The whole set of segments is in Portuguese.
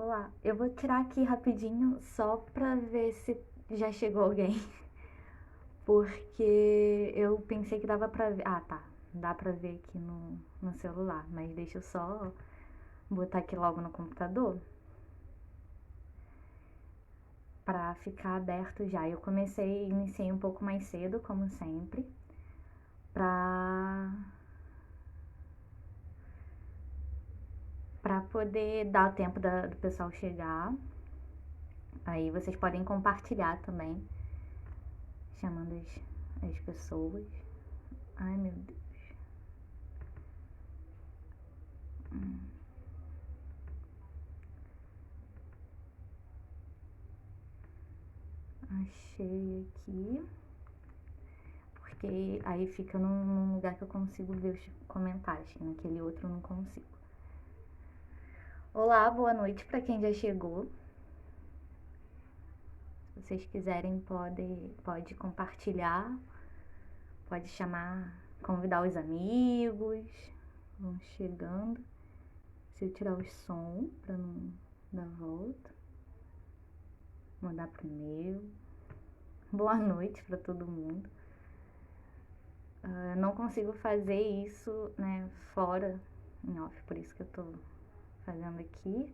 Olá, eu vou tirar aqui rapidinho só pra ver se já chegou alguém, porque eu pensei que dava pra ver. Ah, tá, dá pra ver aqui no celular, mas deixa eu só botar aqui logo no computador pra ficar aberto já. Iniciei um pouco mais cedo, como sempre, pra, pra poder dar o tempo do pessoal chegar. Aí vocês podem compartilhar também, chamando as pessoas. Ai, meu Deus. Achei aqui, porque aí fica num lugar que eu consigo ver os comentários, que naquele outro eu não consigo. Olá, boa noite para quem já chegou. Se vocês quiserem, pode compartilhar, pode chamar, convidar os amigos. Vão chegando. Se eu tirar o som para não dar volta, mandar pro meu. Boa noite para todo mundo. Não consigo fazer isso, né, fora em off, por isso que eu tô fazendo aqui.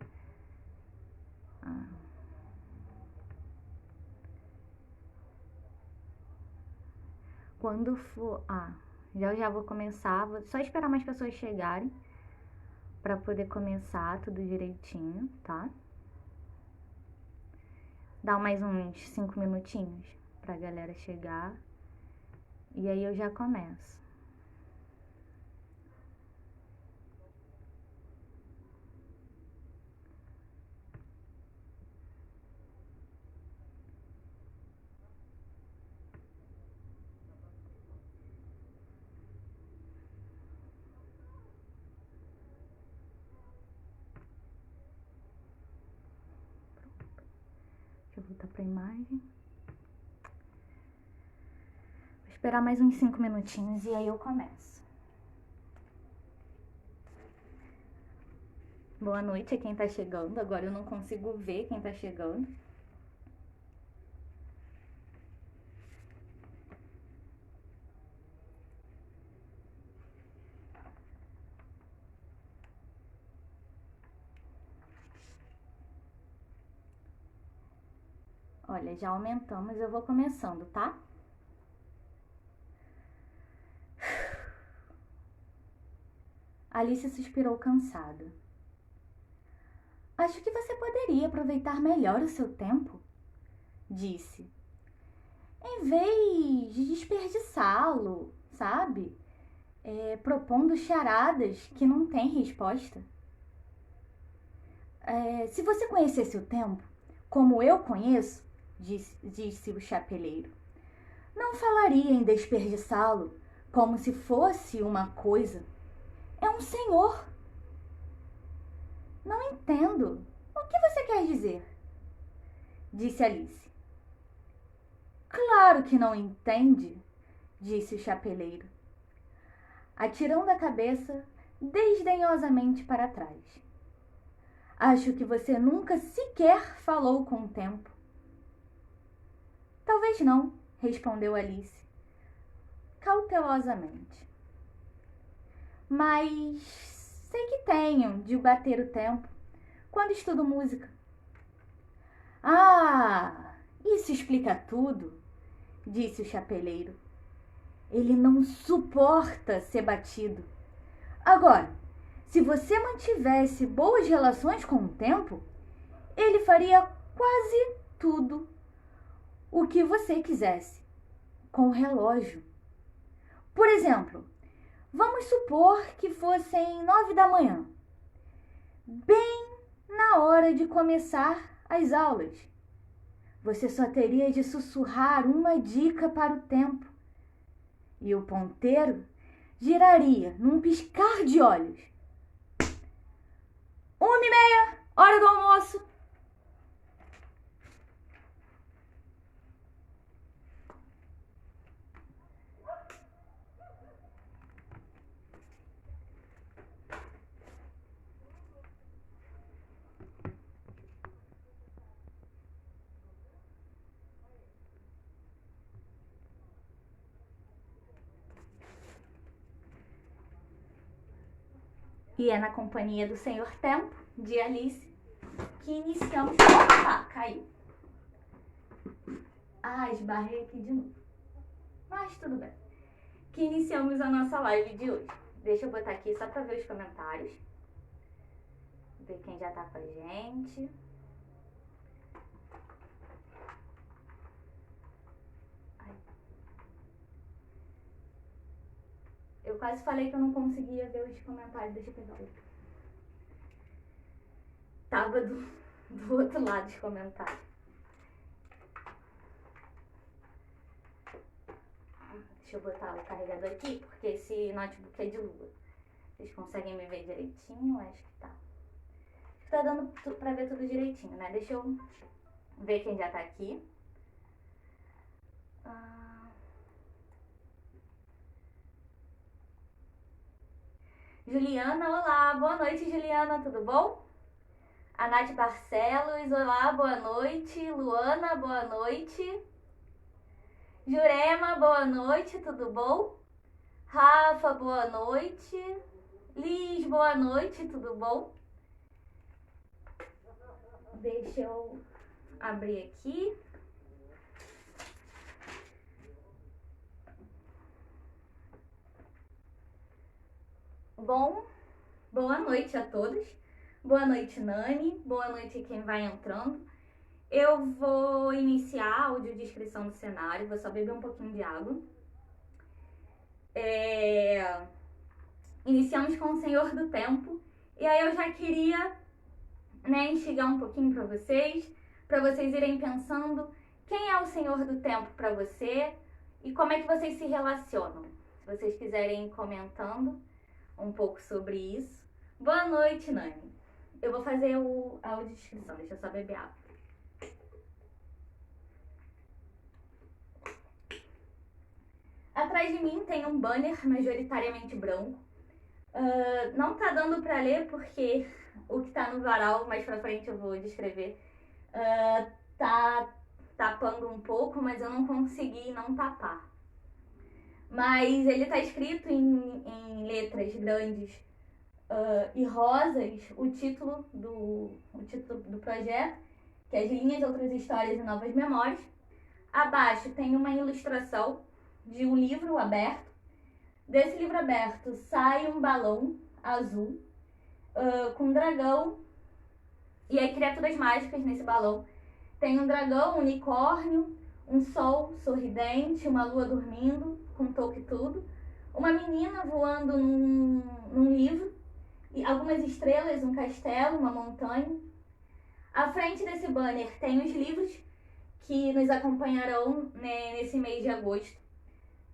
Quando for. Já vou começar. Vou só esperar mais pessoas chegarem pra poder começar tudo direitinho, tá? Dá mais uns 5 minutinhos pra galera chegar. E aí eu já começo. Deixa eu voltar pra imagem. Vou esperar mais uns 5 minutinhos e aí eu começo. Boa noite a quem tá chegando. Agora eu não consigo ver quem tá chegando. Olha, já aumentamos, eu vou começando, tá? Alice suspirou cansada. Acho que você poderia aproveitar melhor o seu tempo, disse. Em vez de desperdiçá-lo, sabe? Propondo charadas que não têm resposta. Se você conhecesse o tempo, como eu conheço, disse o chapeleiro, não falaria em desperdiçá-lo como se fosse uma coisa. É um senhor. Não entendo. O que você quer dizer? Disse Alice. Claro que não entende, disse o chapeleiro, atirando a cabeça desdenhosamente para trás. Acho que você nunca sequer falou com o tempo. Talvez não, respondeu Alice, cautelosamente. Mas sei que tenho de bater o tempo quando estudo música. Ah, isso explica tudo, disse o chapeleiro. Ele não suporta ser batido. Agora, se você mantivesse boas relações com o tempo, ele faria quase tudo o que você quisesse com o relógio. Por exemplo, vamos supor que fossem 9 da manhã, bem na hora de começar as aulas. Você só teria de sussurrar uma dica para o tempo e o ponteiro giraria num piscar de olhos. 1h30, hora do almoço. E é na companhia do Senhor Tempo, de Alice, que iniciamos... Opa, caiu. Ah, esbarrei aqui de novo. Mas tudo bem. Que iniciamos a nossa live de hoje. Deixa eu botar aqui só pra ver os comentários. Ver quem já tá com a gente. Ai. Eu quase falei que eu não conseguia ver os comentários. Deixa eu pegar outro. Tava do outro lado dos comentários. Deixa eu botar o carregador aqui, porque esse notebook é de lua. Vocês conseguem me ver direitinho? Acho que tá. Tá dando pra ver tudo direitinho, né? Deixa eu ver quem já tá aqui. Juliana, olá. Boa noite, Juliana. Tudo bom? A Nath Barcelos, olá. Boa noite. Luana, boa noite. Jurema, boa noite. Tudo bom? Rafa, boa noite. Liz, boa noite. Tudo bom? Deixa eu abrir aqui. Bom, boa noite a todos. Boa noite, Nani. Boa noite quem vai entrando. Eu vou iniciar a audiodescrição do cenário. Vou só beber um pouquinho de água. Iniciamos com o Senhor do Tempo. E aí eu já queria, né, instigar um pouquinho para vocês irem pensando quem é o Senhor do Tempo para você e como é que vocês se relacionam. Se vocês quiserem ir comentando um pouco sobre isso. Boa noite, Nani. Eu vou fazer a audiodescrição, deixa eu só beber água. Atrás de mim tem um banner majoritariamente branco. Não tá dando pra ler porque o que tá no varal, mais pra frente eu vou descrever, tá tapando um pouco, mas eu não consegui não tapar. Mas ele tá escrito em letras grandes e rosas o título do projeto, que é As Linhas, Outras Histórias e Novas Memórias. Abaixo tem uma ilustração de um livro aberto. Desse livro aberto sai um balão azul com um dragão e aí criaturas mágicas nesse balão. Tem um dragão, um unicórnio, um sol sorridente, uma lua dormindo, com toque e tudo. Uma menina voando num livro, e algumas estrelas, um castelo, uma montanha. À frente desse banner tem os livros que nos acompanharão, né, nesse mês de agosto.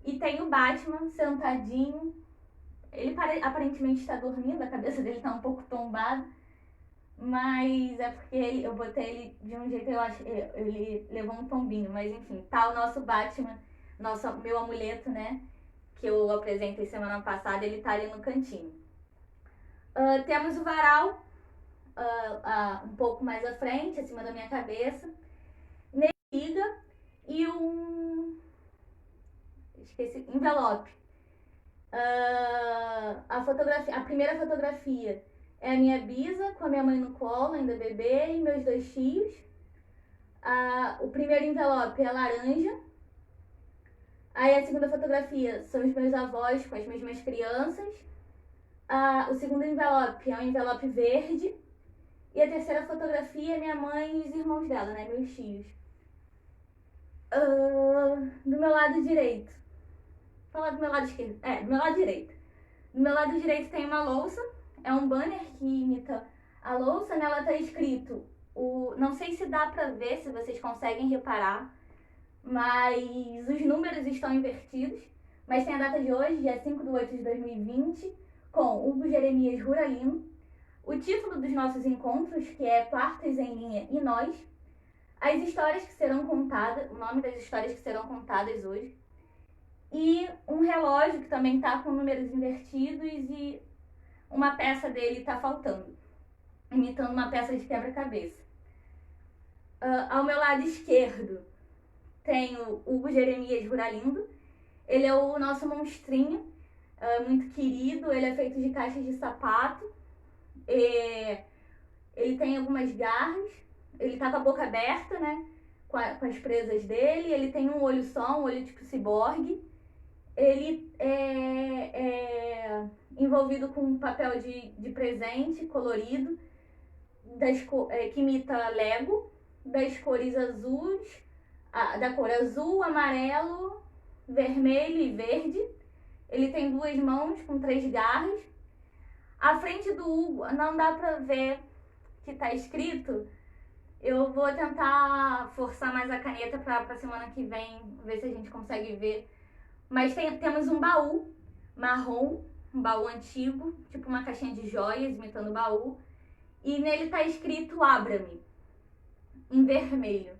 E tem o Batman sentadinho. Ele aparentemente está dormindo, a cabeça dele está um pouco tombada. Mas é porque eu botei ele de um jeito, eu acho ele levou um tombinho. Mas enfim, tá o nosso Batman, meu amuleto, né? Que eu apresentei semana passada, ele tá ali no cantinho. Temos o varal um pouco mais à frente, acima da minha cabeça. Liga e envelope. A primeira fotografia é a minha bisa com a minha mãe no colo, ainda bebê, e meus 2 tios. O primeiro envelope é laranja. Aí a segunda fotografia são os meus avós com as mesmas crianças. O segundo envelope é um envelope verde. E a terceira fotografia é minha mãe e os irmãos dela, né, meus tios. Do meu lado direito. Falar do meu lado esquerdo. Do meu lado direito. Do meu lado direito tem uma louça. É um banner que imita a louça. Nela tá escrito não sei se dá pra ver, se vocês conseguem reparar, mas os números estão invertidos. Mas tem a data de hoje, dia 5/8/2020, com Hugo Jeremias Ruralino. O título dos nossos encontros, que é Quartos em Linha e Nós. As histórias que serão contadas, o nome das histórias que serão contadas hoje. E um relógio que também tá com números invertidos e uma peça dele tá faltando, imitando uma peça de quebra-cabeça. Ao meu lado esquerdo tem o Hugo Jeremias Ruralindo. Ele é o nosso monstrinho. é muito querido, ele é feito de caixas de sapato, ele tem algumas garras, ele tá com a boca aberta, né, com as presas dele, ele tem um olho só, um olho tipo ciborgue, ele é envolvido com um papel de presente colorido, que imita Lego, das cores azuis, da cor azul, amarelo, vermelho e verde. Ele tem 2 mãos com 3 garras. A frente do Hugo não dá pra ver que tá escrito. Eu vou tentar forçar mais a caneta pra semana que vem, ver se a gente consegue ver. Mas temos um baú marrom, um baú antigo, tipo uma caixinha de joias, imitando baú. E nele tá escrito Abra-me, em vermelho.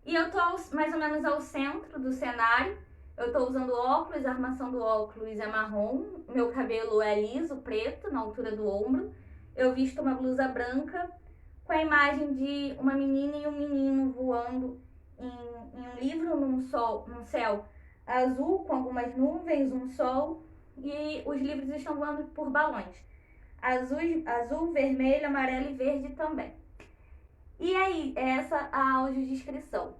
E eu tô mais ou menos ao centro do cenário. Eu tô usando óculos, a armação do óculos é marrom. Meu cabelo é liso, preto, na altura do ombro. Eu visto uma blusa branca com a imagem de uma menina e um menino voando em um livro num céu azul com algumas nuvens, um sol. E os livros estão voando por balões. Azul, vermelho, amarelo e verde também. E aí, essa a audiodescrição.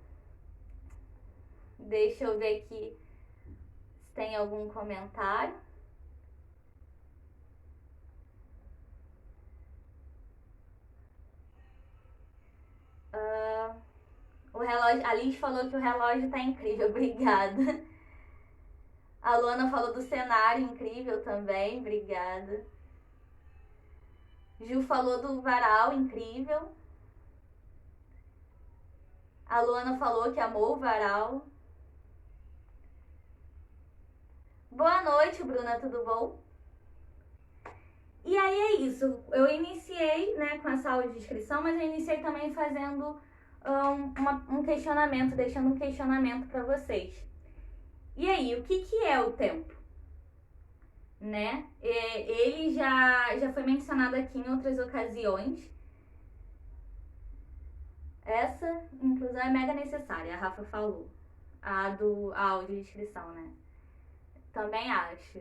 Deixa eu ver aqui se tem algum comentário. O relógio, a Liz falou que o relógio tá incrível, obrigada. A Luana falou do cenário incrível também, obrigada. Gil falou do varal incrível. A Luana falou que amou o varal. Boa noite, Bruna, tudo bom? E aí é isso, eu iniciei, né, com essa audiodescrição, mas eu iniciei também fazendo um questionamento, deixando um questionamento para vocês. E aí, o que é o tempo? Né? Ele já foi mencionado aqui em outras ocasiões. Essa inclusão é mega necessária, a Rafa falou. A audiodescrição, né? Também acho.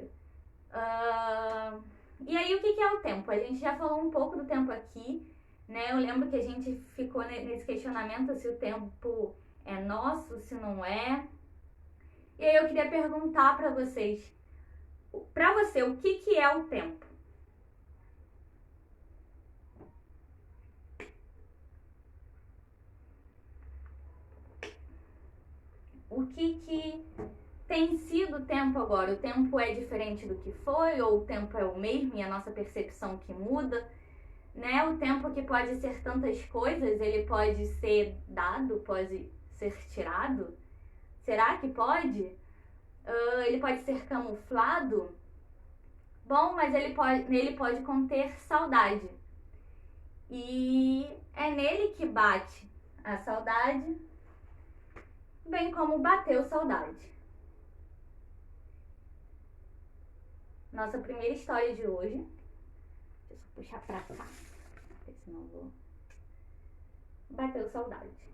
E aí, o que é o tempo? A gente já falou um pouco do tempo aqui, né? Eu lembro que a gente ficou nesse questionamento se o tempo é nosso, se não é. E aí eu queria perguntar pra vocês, pra você, o que é o tempo? O que tem sido o tempo agora? O tempo é diferente do que foi? Ou o tempo é o mesmo e a nossa percepção que muda? Né? O tempo que pode ser tantas coisas, ele pode ser dado, pode ser tirado? Será que pode? Ele pode ser camuflado? Bom, mas ele pode conter saudade. E é nele que bate a saudade, bem como bateu saudade. Nossa primeira história de hoje. Deixa eu só puxar pra cá, porque senão eu vou. Bateu saudade.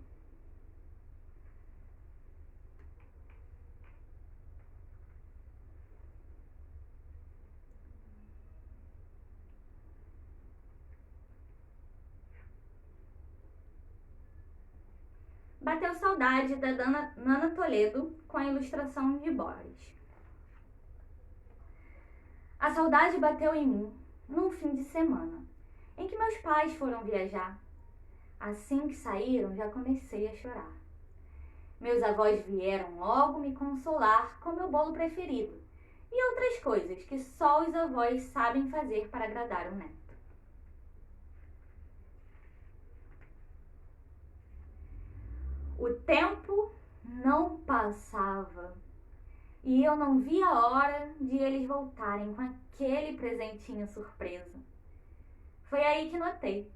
Bateu saudade da Nana Toledo com a ilustração de Boris. A saudade bateu em mim num fim de semana, em que meus pais foram viajar. Assim que saíram, já comecei a chorar. Meus avós vieram logo me consolar com meu bolo preferido e outras coisas que só os avós sabem fazer para agradar o neto. O tempo não passava e eu não via a hora de eles voltarem com aquele presentinho surpresa. Foi aí que notei.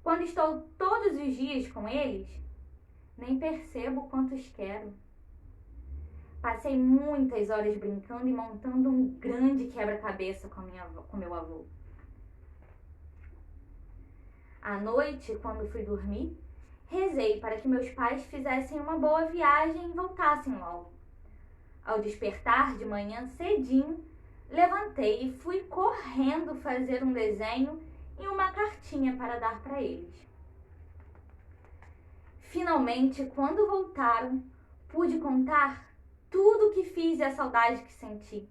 Quando estou todos os dias com eles, nem percebo quantos quero. Passei muitas horas brincando e montando um grande quebra-cabeça com meu avô. À noite, quando fui dormir, rezei para que meus pais fizessem uma boa viagem e voltassem logo. Ao despertar de manhã cedinho, Levantei e fui correndo fazer um desenho e uma cartinha para dar para eles. Finalmente, quando voltaram, pude contar tudo o que fiz e a saudade que senti.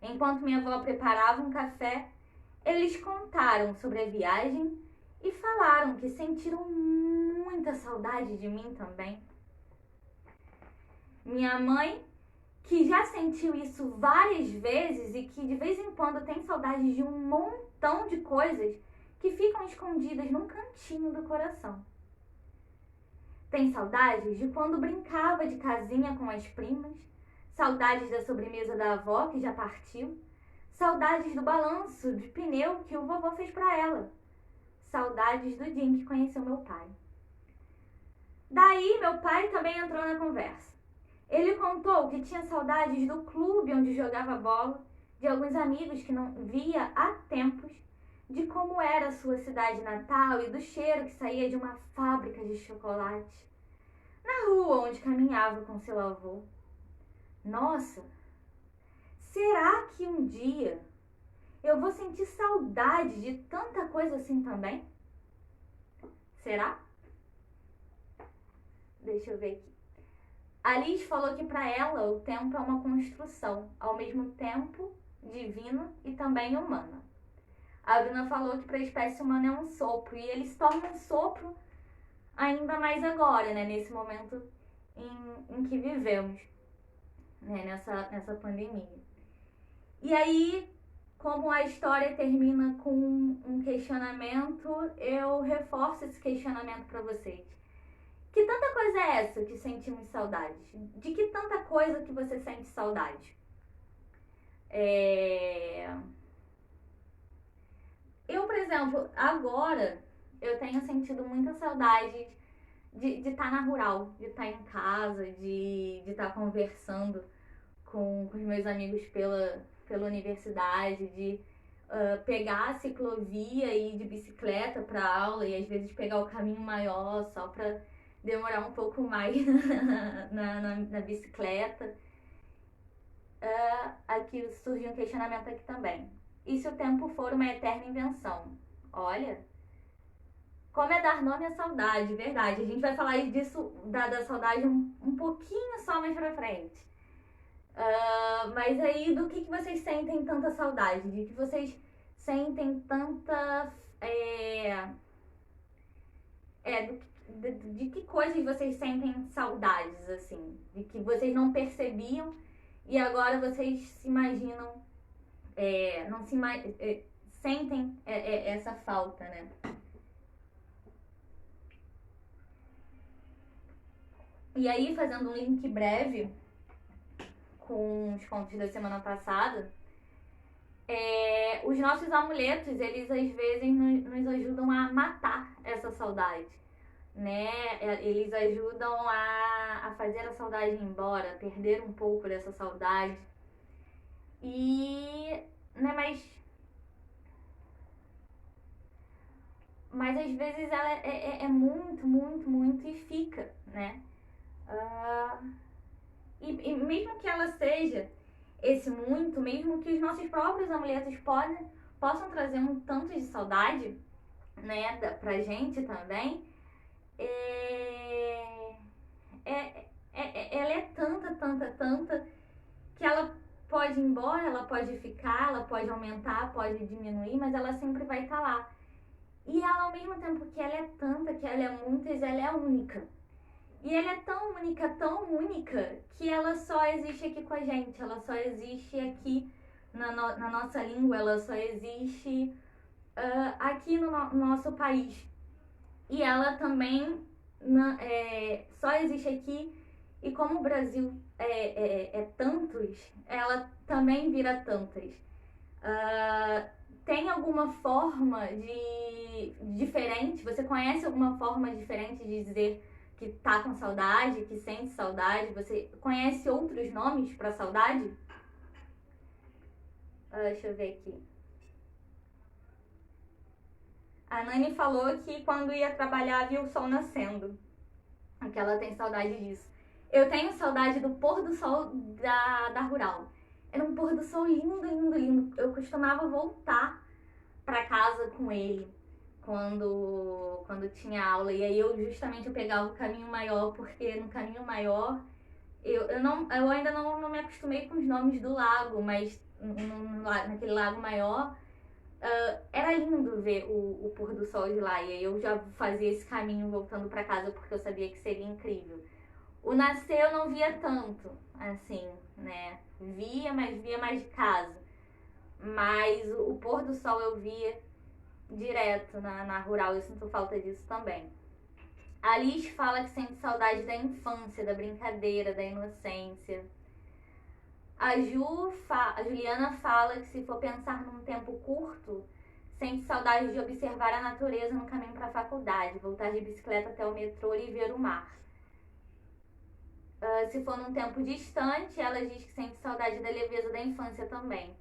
Enquanto minha avó preparava um café, eles contaram sobre a viagem e falaram que sentiram muita saudade de mim também. Minha mãe, que já sentiu isso várias vezes e que de vez em quando tem saudade de um montão de coisas que ficam escondidas num cantinho do coração. Tem saudades de quando brincava de casinha com as primas, saudades da sobremesa da avó que já partiu, saudades do balanço de pneu que o vovô fez para ela, saudades do dia em que conheceu meu pai. Daí meu pai também entrou na conversa. Ele contou que tinha saudades do clube onde jogava bola, de alguns amigos que não via há tempos, de como era a sua cidade natal e do cheiro que saía de uma fábrica de chocolate, na rua onde caminhava com seu avô. Nossa, será que um dia eu vou sentir saudade de tanta coisa assim também? Será? Deixa eu ver aqui. A Liz falou que para ela o tempo é uma construção, ao mesmo tempo divina e também humana. A Bruna falou que para a espécie humana é um sopro, e ele se torna um sopro ainda mais agora, né, nesse momento em que vivemos, né, nessa pandemia. E aí, como a história termina com um questionamento, eu reforço esse questionamento para vocês. Que tanta coisa é essa que sentimos saudade? De que tanta coisa que você sente saudade? Eu, por exemplo, agora eu tenho sentido muita saudade de estar na rural, de estar em casa, de estar conversando com os meus amigos pela universidade, de pegar a ciclovia e ir de bicicleta para aula e às vezes pegar o caminho maior só para demorar um pouco mais na bicicleta. Aqui surgiu um questionamento aqui também. E se o tempo for uma eterna invenção? Olha, como é dar nome à saudade, verdade. A gente vai falar disso, da saudade um pouquinho só mais pra frente. Mas aí, do que vocês sentem tanta saudade? De que vocês sentem tanta... de que coisas vocês sentem saudades, assim? De que vocês não percebiam e agora vocês se imaginam... não se sentem essa falta, né? E aí, fazendo um link breve com os contos da semana passada, os nossos amuletos, eles às vezes nos ajudam a matar essa saudade, né? Eles ajudam a fazer a saudade ir embora, perder um pouco dessa saudade. E, né, mas às vezes ela é muito, muito, muito e fica, né? E mesmo que ela seja esse muito, mesmo que os nossos próprios amuletos possam trazer um tanto de saudade, né, pra gente também, ela é tanta, que ela pode ir embora, ela pode ficar, ela pode aumentar, pode diminuir, mas ela sempre vai estar lá. E ela, ao mesmo tempo que ela é tanta, que ela é muitas, ela é única. E ela é tão única, que ela só existe aqui com a gente, ela só existe aqui na nossa língua, ela só existe aqui no nosso país. E ela também só existe aqui, e como o Brasil é tantos, ela também vira tantas. Tem alguma forma diferente? Você conhece alguma forma diferente de dizer que tá com saudade, que sente saudade? Você conhece outros nomes para saudade? Deixa eu ver aqui. A Nani falou que quando ia trabalhar viu o sol nascendo, que ela tem saudade disso. Eu tenho saudade do pôr do sol da rural. Era um pôr do sol lindo, lindo, lindo. Eu costumava voltar pra casa com ele quando tinha aula. E aí eu pegava o caminho maior, porque no caminho maior eu ainda não me acostumei com os nomes do lago, mas naquele lago maior era lindo ver o pôr do sol de lá. E aí eu já fazia esse caminho voltando pra casa porque eu sabia que seria incrível. O nascer eu não via tanto, assim, né? Via, mas via mais de casa. Mas o pôr do sol eu via direto na rural, eu sinto falta disso também. A Liz fala que sente saudade da infância, da brincadeira, da inocência. A Juliana fala que se for pensar num tempo curto, sente saudade de observar a natureza no caminho para a faculdade, voltar de bicicleta até o metrô e ver o mar. Se for num tempo distante, ela diz que sente saudade da leveza da infância também.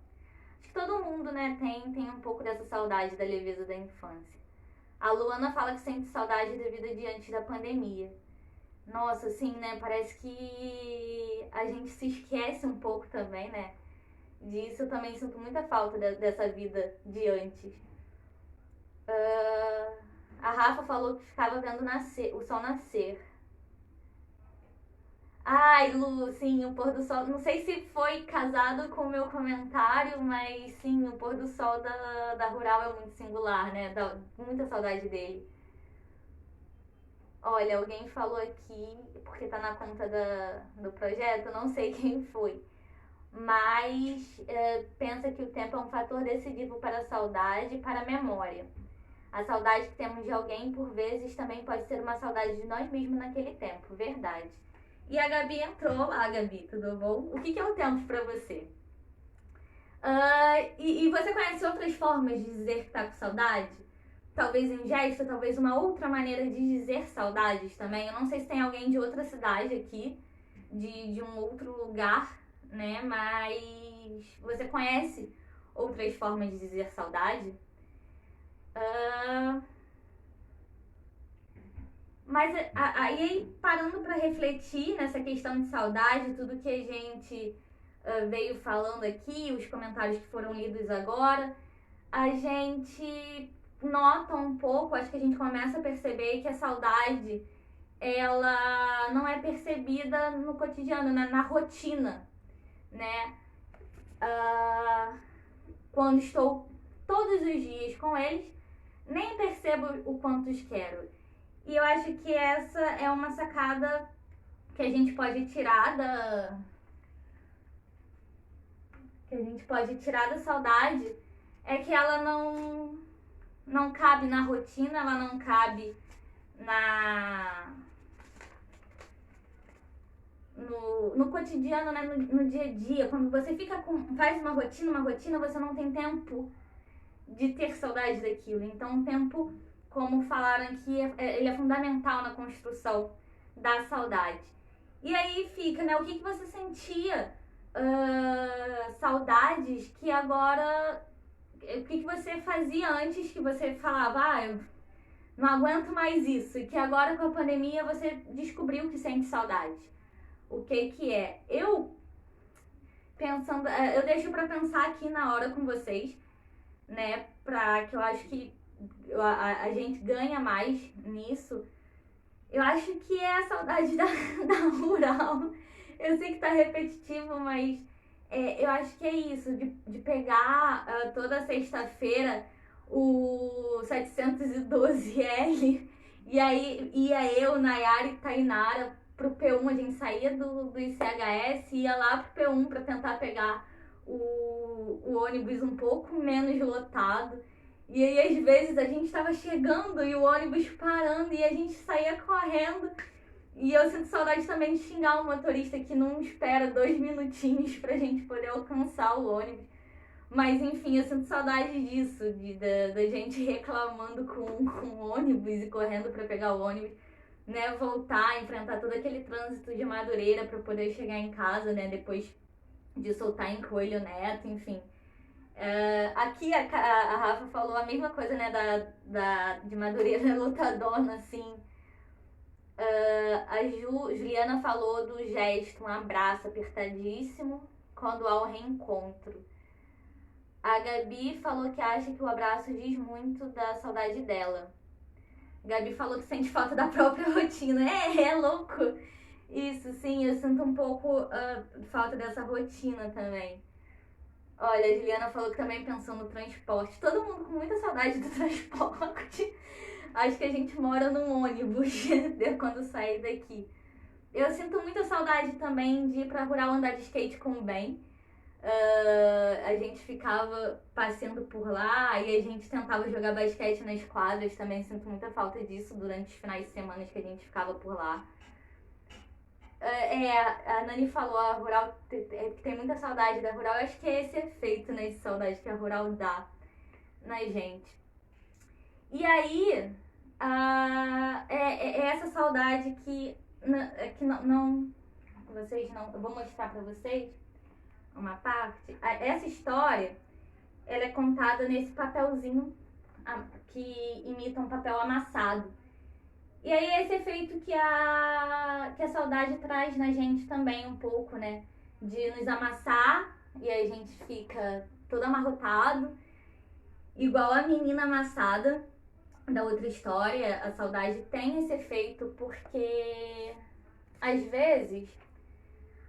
Acho que todo mundo, né, tem um pouco dessa saudade da leveza da infância. A Luana fala que sente saudade da vida diante da pandemia. Nossa, assim, né, parece que a gente se esquece um pouco também, né, disso. Eu também sinto muita falta dessa vida de antes. A Rafa falou que ficava vendo o sol nascer. Ai, Lu, sim, o pôr do sol. Não sei se foi casado com o meu comentário, mas sim, o pôr do sol da Rural é muito singular, né? Dá muita saudade dele. Olha, alguém falou aqui, porque tá na conta do projeto, não sei quem foi, mas pensa que o tempo é um fator decisivo para a saudade e para a memória. A saudade que temos de alguém, por vezes, também pode ser uma saudade de nós mesmos naquele tempo, verdade. E a Gabi entrou. Olá, Gabi, tudo bom? O que é o tempo pra você? E você conhece outras formas de dizer que tá com saudade? Talvez em gesto, talvez uma outra maneira de dizer saudades também. Eu não sei se tem alguém de outra cidade aqui, de um outro lugar, né? Mas você conhece outras formas de dizer saudade? Mas aí, parando para refletir nessa questão de saudade, tudo que a gente veio falando aqui, os comentários que foram lidos agora, a gente nota um pouco, acho que a gente começa a perceber que a saudade, ela não é percebida no cotidiano, na rotina, né? Quando estou todos os dias com eles, nem percebo o quanto os quero. E eu acho que essa é uma sacada que a gente pode tirar da saudade, é que ela não cabe na rotina, ela não cabe no cotidiano, né? No dia a dia. Quando você faz uma rotina, você não tem tempo de ter saudade daquilo. Então, o tempo, como falaram aqui, ele é fundamental na construção da saudade. E aí fica, né? O que você sentia saudades que agora... O que você fazia antes que você falava, eu não aguento mais isso, e que agora com a pandemia você descobriu que sente saudade? O que é? Eu deixo pra pensar aqui na hora com vocês, né? Que eu acho que a gente ganha mais nisso. Eu acho que é a saudade da rural. Eu sei que tá repetitivo, mas eu acho que é isso, de pegar toda sexta-feira o 712L, e aí ia eu, Nayara e Tainara pro P1, a gente saía do ICHS e ia lá pro P1 para tentar pegar o ônibus um pouco menos lotado. E aí, às vezes, a gente estava chegando e o ônibus parando e a gente saía correndo. E eu sinto saudade também de xingar o motorista que não espera 2 minutinhos pra gente poder alcançar o ônibus. Mas, enfim, eu sinto saudade disso, da gente reclamando com o ônibus e correndo pra pegar o ônibus, né? Voltar, enfrentar todo aquele trânsito de Madureira pra poder chegar em casa, né? Depois de soltar em Coelho Neto, enfim. Aqui a Rafa falou a mesma coisa, né, de Madureira lotadona, assim. A Juliana falou do gesto, um abraço apertadíssimo, quando há o reencontro. A Gabi falou que acha que o abraço diz muito da saudade dela. Gabi falou que sente falta da própria rotina. É louco. Isso, sim, eu sinto um pouco falta dessa rotina também. Olha, a Juliana falou que também pensou no transporte. Todo mundo com muita saudade do transporte. Acho que a gente mora num ônibus quando sair daqui. Eu sinto muita saudade também de ir pra Rural andar de skate com o Ben. A gente ficava passeando por lá e a gente tentava jogar basquete nas quadras. Também sinto muita falta disso durante os finais de semana que a gente ficava por lá. A Nani falou, a Rural tem muita saudade da Rural. Eu acho que é esse efeito, né, de saudade que a Rural dá na gente. E aí, é essa saudade que não, vocês não... Eu vou mostrar pra vocês uma parte. Essa história, ela é contada nesse papelzinho que imita um papel amassado. E aí esse efeito que a saudade traz na gente também um pouco, né? De nos amassar e aí a gente fica todo amarrotado, igual a menina amassada da outra história. A saudade tem esse efeito porque às vezes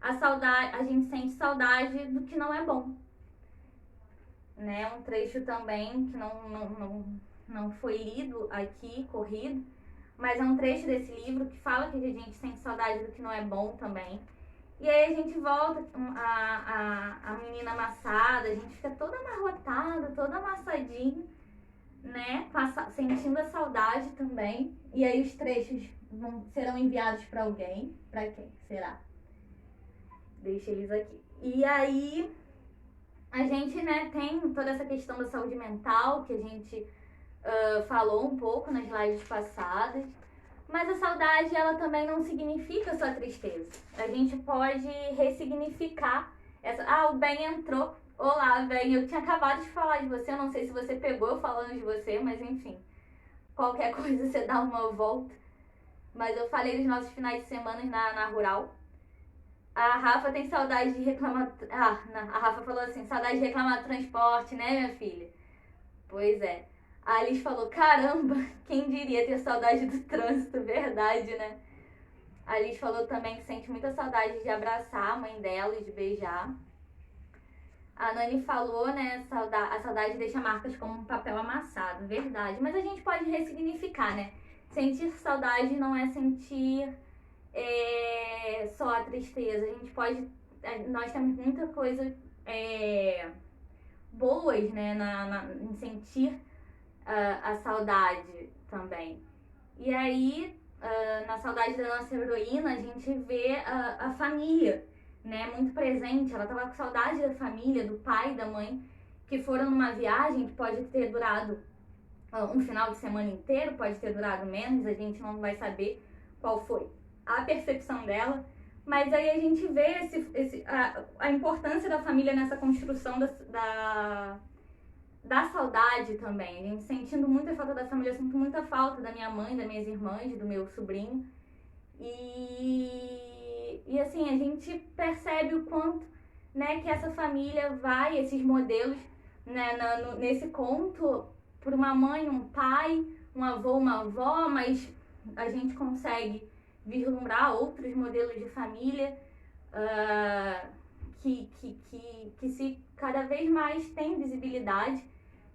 a gente sente saudade do que não é bom, né? Um trecho também que não foi lido aqui, corrido, mas é um trecho desse livro que fala que a gente sente saudade do que não é bom também. E aí a gente volta, a menina amassada, a gente fica toda amarrotada, toda amassadinha, né? Sentindo a saudade também. E aí os trechos serão enviados para alguém. Para quem será? Deixa eles aqui. E aí a gente, né, tem toda essa questão da saúde mental que a gente falou um pouco nas lives passadas. Mas a saudade, ela também não significa só tristeza. A gente pode ressignificar essa... o Ben entrou. Olá, Ben. Eu tinha acabado de falar de você. Eu não sei se você pegou eu falando de você, mas enfim. Qualquer coisa você dá uma volta. Mas eu falei dos nossos finais de semana na Rural. A Rafa tem saudade de reclamar... a Rafa falou assim, saudade de reclamar do transporte, né, minha filha? Pois é. A Alice falou, caramba, quem diria ter saudade do trânsito, verdade, né? A Alice falou também que sente muita saudade de abraçar a mãe dela e de beijar. A Nani falou, né, a saudade deixa marcas como um papel amassado, verdade. Mas a gente pode ressignificar, né? Sentir saudade não é sentir só a tristeza. A gente pode... Nós temos muita coisa boas, né, em sentir a saudade também. E aí, na saudade da nossa heroína, a gente vê a família, né, muito presente. Ela tava com saudade da família, do pai, da mãe, que foram numa viagem que pode ter durado um final de semana inteiro, pode ter durado menos, a gente não vai saber qual foi a percepção dela. Mas aí a gente vê a importância da família nessa construção da saudade também. A gente sentindo muita falta da família. Eu sinto muita falta da minha mãe, das minhas irmãs, do meu sobrinho. E assim, a gente percebe o quanto, né, que essa família vai, esses modelos, né, nesse conto, por uma mãe, um pai, um avô, uma avó, mas a gente consegue vislumbrar outros modelos de família que se cada vez mais tem visibilidade,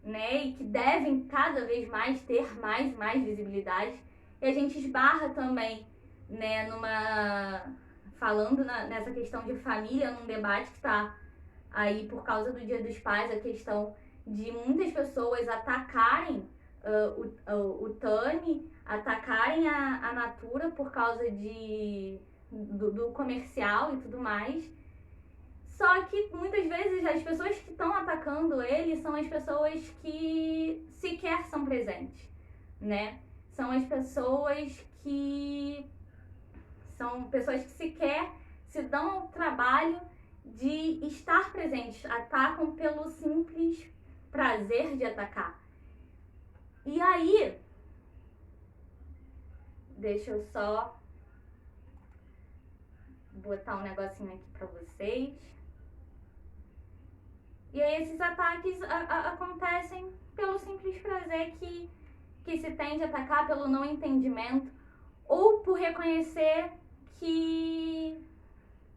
né, e que devem cada vez mais ter mais visibilidade. E a gente esbarra também, né, falando nessa questão de família, num debate que está aí por causa do Dia dos Pais, a questão de muitas pessoas atacarem o Tami, atacarem a Natura por causa do comercial e tudo mais. Só que muitas vezes as pessoas que estão atacando ele são as pessoas que sequer são presentes, né? São as pessoas que sequer se dão ao trabalho de estar presentes, atacam pelo simples prazer de atacar. E aí, deixa eu só botar um negocinho aqui pra vocês. E aí esses ataques acontecem pelo simples prazer que se tem de atacar, pelo não entendimento, ou por reconhecer que,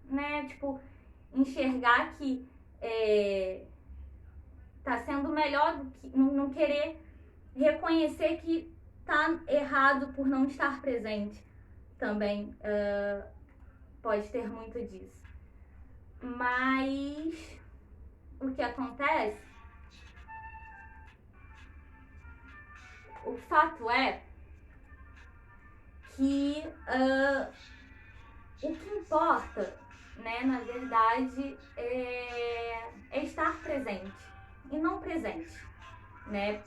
né, tipo, enxergar que tá sendo melhor do que não querer reconhecer que tá errado por não estar presente também. Pode ter muito disso. Mas o que acontece, o fato é que o que importa, né, na verdade, é estar presente e não presente, né?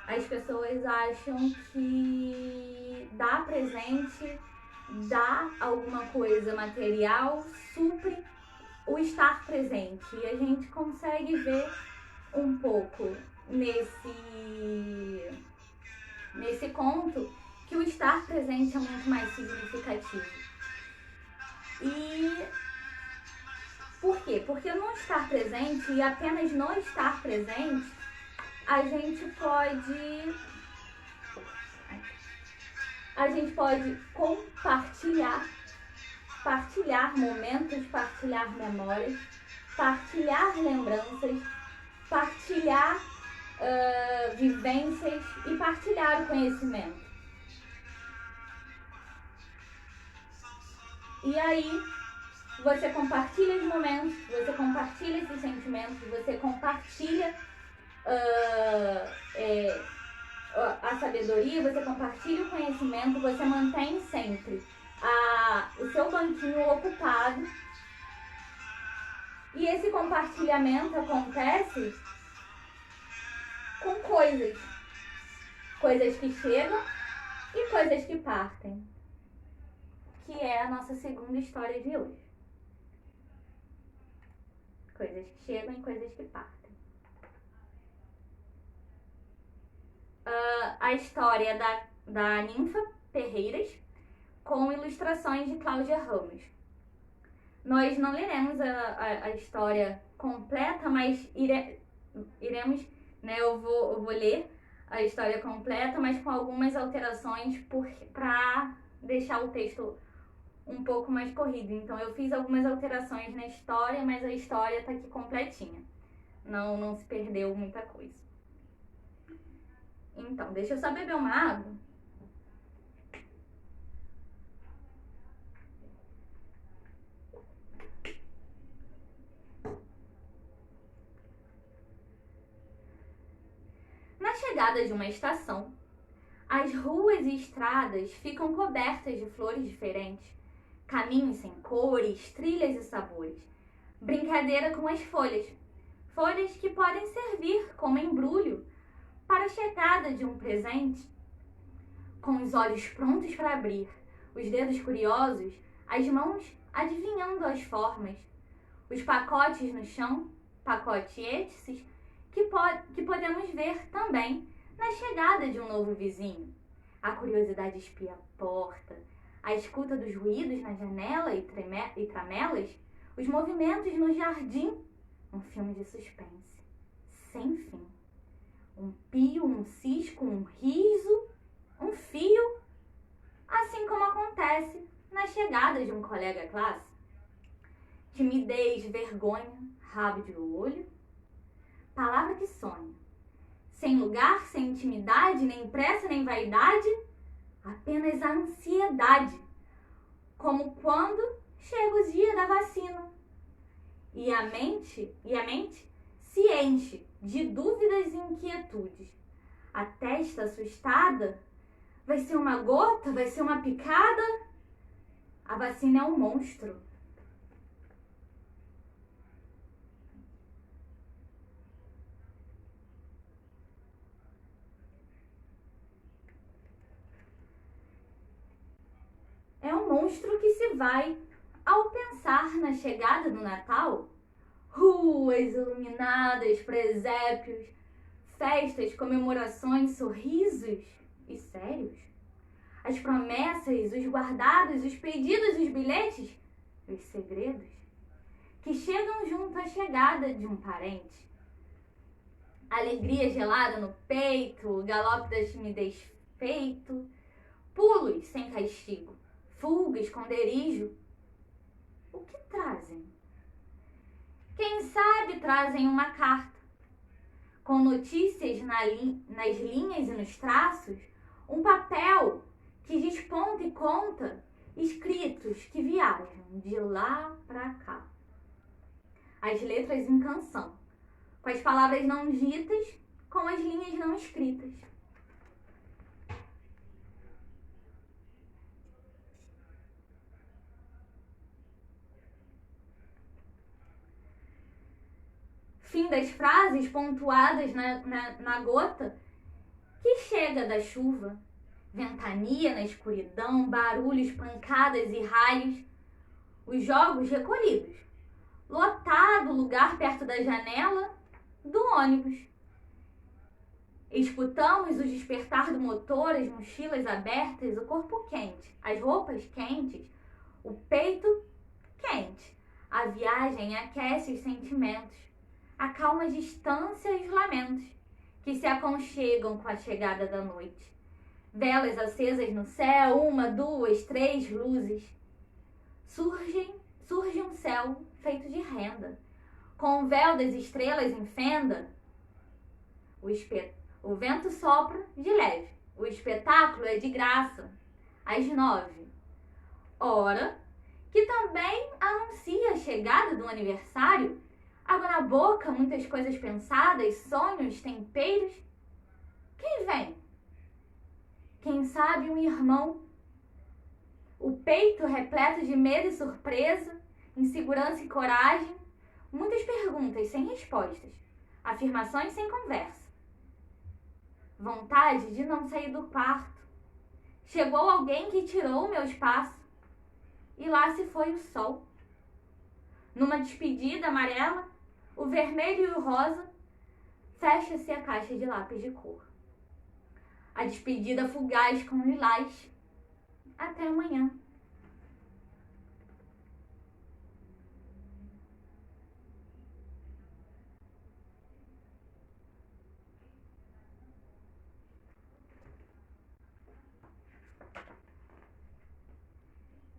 As pessoas acham que dar presente, dar alguma coisa material, supre o estar presente. E a gente consegue ver um pouco nesse conto que o estar presente é muito mais significativo. E por quê? Porque não estar presente e apenas não estar presente, a gente pode partilhar momentos, partilhar memórias, partilhar lembranças, partilhar vivências e partilhar o conhecimento. E aí você compartilha os momentos, você compartilha esses sentimentos, você compartilha a sabedoria, você compartilha o conhecimento, você mantém sempre o seu banquinho ocupado. E esse compartilhamento acontece com coisas que chegam e coisas que partem, que é a nossa segunda história de hoje. Coisas que chegam e coisas que partem. A história da Ninfa Ferreiras, com ilustrações de Cláudia Ramos. Nós não leremos a história completa, mas iremos, né, eu vou ler a história completa, mas com algumas alterações para deixar o texto um pouco mais corrido. Então eu fiz algumas alterações na história, mas a história tá aqui completinha. Não se perdeu muita coisa. Então, deixa eu só beber uma água. Na chegada de uma estação, as ruas e estradas ficam cobertas de flores diferentes, caminhos sem cores, trilhas e sabores, brincadeira com as folhas que podem servir como embrulho para a chegada de um presente. Com os olhos prontos para abrir, os dedos curiosos, as mãos adivinhando as formas, os pacotes no chão, pacotes que podemos ver também na chegada de um novo vizinho. A curiosidade espia a porta, a escuta dos ruídos na janela e tramelas, os movimentos no jardim. Um filme de suspense, sem fim. Um pio, um cisco, um riso, um fio, assim como acontece na chegada de um colega classe. Timidez, vergonha, rabo de olho, palavra que sonha. Sem lugar, sem intimidade, nem pressa, nem vaidade, apenas a ansiedade, como quando chega o dia da vacina. E a mente se enche de dúvidas e inquietudes. A testa assustada, vai ser uma gota, vai ser uma picada? A vacina é um monstro. É um monstro que se vai ao pensar na chegada do Natal. Ruas iluminadas, presépios, festas, comemorações, sorrisos e sérios. As promessas, os guardados, os pedidos, os bilhetes, os segredos. que chegam junto à chegada de um parente. Alegria gelada no peito, galope da timidez feito, pulos sem castigo, fuga, esconderijo. O que trazem? Quem sabe trazem uma carta, com notícias nas linhas e nos traços, um papel que desponta e conta escritos que viajam de lá para cá. As letras em canção, com as palavras não ditas, com as linhas não escritas. Fim das frases pontuadas na gota que chega da chuva, ventania na escuridão, barulhos, pancadas e raios, os jogos recolhidos, lotado o lugar perto da janela do ônibus. Escutamos o despertar do motor, as mochilas abertas, o corpo quente, as roupas quentes, o peito quente. A viagem aquece os sentimentos, acalma a distância e os lamentos que se aconchegam com a chegada da noite. Velas acesas no céu, 1, 2, 3 luzes. Surge um céu feito de renda, com o véu das estrelas em fenda. O vento sopra de leve, o espetáculo é de graça. Às 9, hora que também anuncia a chegada do aniversário. Água na boca, muitas coisas pensadas, sonhos, temperos. Quem vem? Quem sabe um irmão. O peito repleto de medo e surpresa, insegurança e coragem. Muitas perguntas sem respostas, afirmações sem conversa. Vontade de não sair do quarto. Chegou alguém que tirou o meu espaço. E lá se foi o sol. Numa despedida amarela, o vermelho e o rosa, fecha-se a caixa de lápis de cor. A despedida fugaz com lilás. Até amanhã.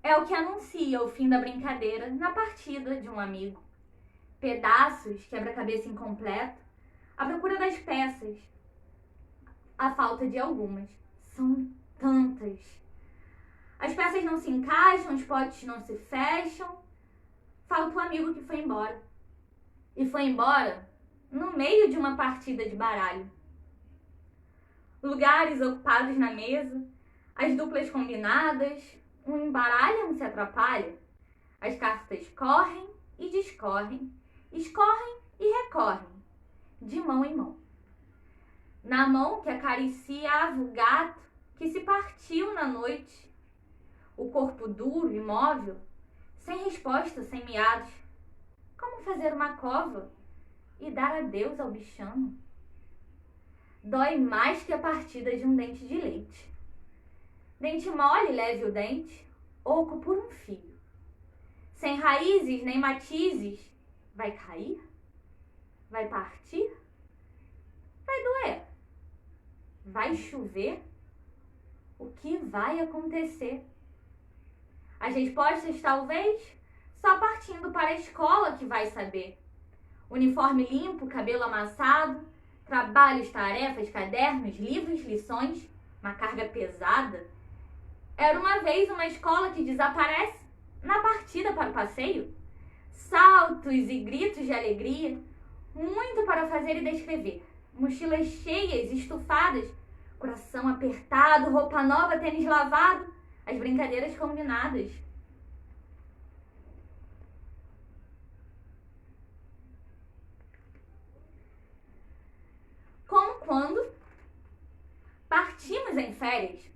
É o que anuncia o fim da brincadeira na partida de um amigo. Pedaços, quebra-cabeça incompleto, à procura das peças, a falta de algumas. São tantas. As peças não se encaixam, os potes não se fecham. Falta o amigo que foi embora. E foi embora no meio de uma partida de baralho. Lugares ocupados na mesa, as duplas combinadas, um embaralha, um se atrapalha. As cartas correm e discorrem, escorrem e recorrem, de mão em mão. Na mão que acariciava o gato que se partiu na noite, o corpo duro, imóvel, sem resposta, sem miados. Como fazer uma cova e dar adeus ao bichano? Dói mais que a partida de um dente de leite. Dente mole, leve o dente, oco por um fio. Sem raízes nem matizes, vai cair? Vai partir? Vai doer? Vai chover? O que vai acontecer? As respostas, talvez, só partindo para a escola que vai saber. Uniforme limpo, cabelo amassado, trabalhos, tarefas, cadernos, livros, lições, uma carga pesada. Era uma vez uma escola que desaparece na partida para o passeio. Saltos e gritos de alegria, muito para fazer e descrever. Mochilas cheias, estufadas, coração apertado, roupa nova, tênis lavado, as brincadeiras combinadas. Como quando partimos em férias,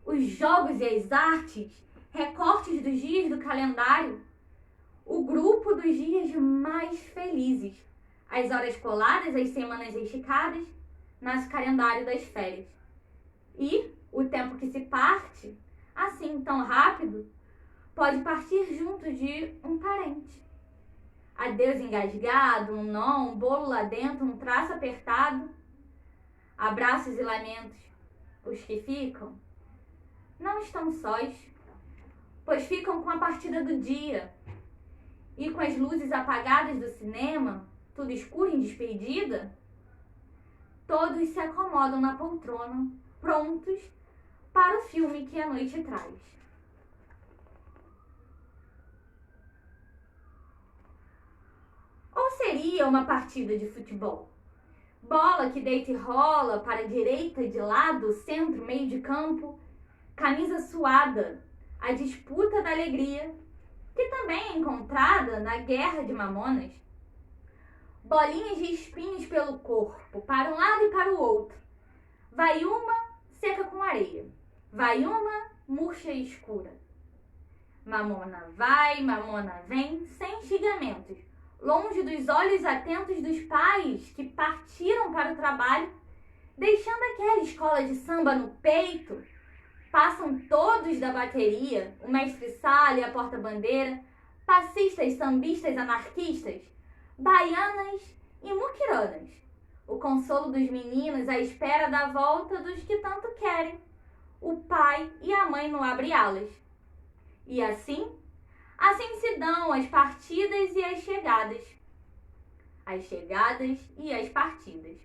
os jogos e as artes, recortes dos dias do calendário, o grupo dos dias mais felizes, as horas coladas, as semanas esticadas, nasce o calendário das férias. E o tempo que se parte, assim tão rápido, pode partir junto de um parente. adeus engasgado, um nó, um bolo lá dentro, um traço apertado, abraços e lamentos. Os que ficam não estão sós, pois ficam com a partida do dia e com as luzes apagadas do cinema, tudo escuro em despedida, todos se acomodam na poltrona, prontos para o filme que a noite traz. Ou seria uma partida de futebol? Bola que deita e rola para a direita, de lado, centro, meio de campo, camisa suada, a disputa da alegria, que também é encontrada na guerra de mamonas. Bolinhas de espinhos pelo corpo, para um lado e para o outro. Vai uma, seca com areia. Vai uma, murcha e escura. Mamona vai, mamona vem, sem xingamentos. Longe dos olhos atentos dos pais que partiram para o trabalho, deixando aquela escola de samba no peito. Passam todos da bateria, o mestre-sala e a porta-bandeira, passistas, sambistas, anarquistas, baianas e muquiranas. O consolo dos meninos à espera da volta dos que tanto querem, o pai e a mãe no abre-alas. E assim se dão as partidas e as chegadas. As chegadas e as partidas.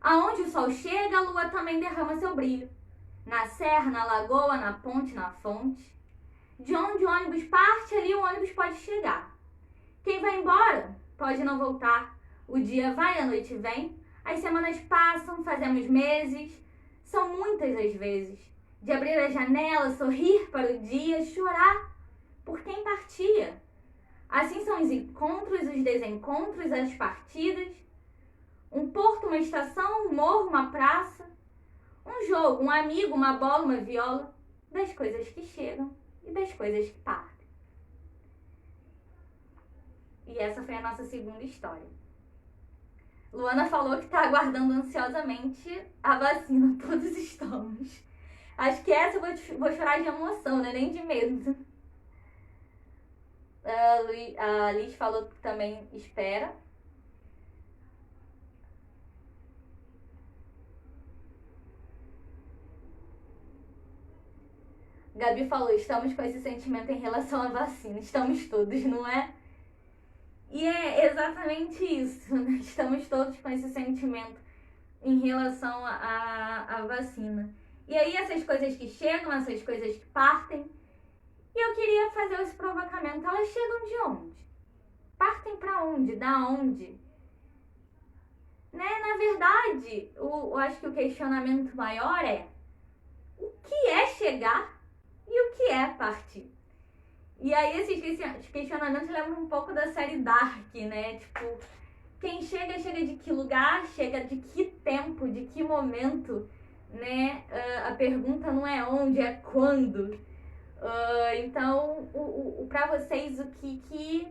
Aonde o sol chega, a lua também derrama seu brilho. Na serra, na lagoa, na ponte, na fonte. De onde o ônibus parte, ali o ônibus pode chegar. Quem vai embora pode não voltar. O dia vai, a noite vem. As semanas passam, fazemos meses. São muitas as vezes. De abrir a janela, sorrir para o dia, chorar por quem partia. Assim são os encontros, os desencontros, as partidas. Um porto, uma estação, um morro, uma praça. Um jogo, um amigo, uma bola, uma viola. Das coisas que chegam e das coisas que partem. E essa foi a nossa segunda história. Luana falou que está aguardando ansiosamente a vacina. Todos estamos. Acho que essa eu vou chorar de emoção, né? Nem de medo. A Liz falou que também espera. Gabi falou, estamos com esse sentimento em relação à vacina. Estamos todos, não é? E é exatamente isso, né? Estamos todos com esse sentimento em relação à vacina. E aí essas coisas que chegam, essas coisas que partem. E eu queria fazer esse provocamento. Elas chegam de onde? Partem para onde? Da onde? Né? Na verdade, eu acho que o questionamento maior é o que é chegar e o que é partir? E aí esses questionamentos lembram um pouco da série Dark, né? Tipo, quem chega, chega de que lugar, chega de que tempo, de que momento, né? A pergunta não é onde, é quando. Então, para vocês, o que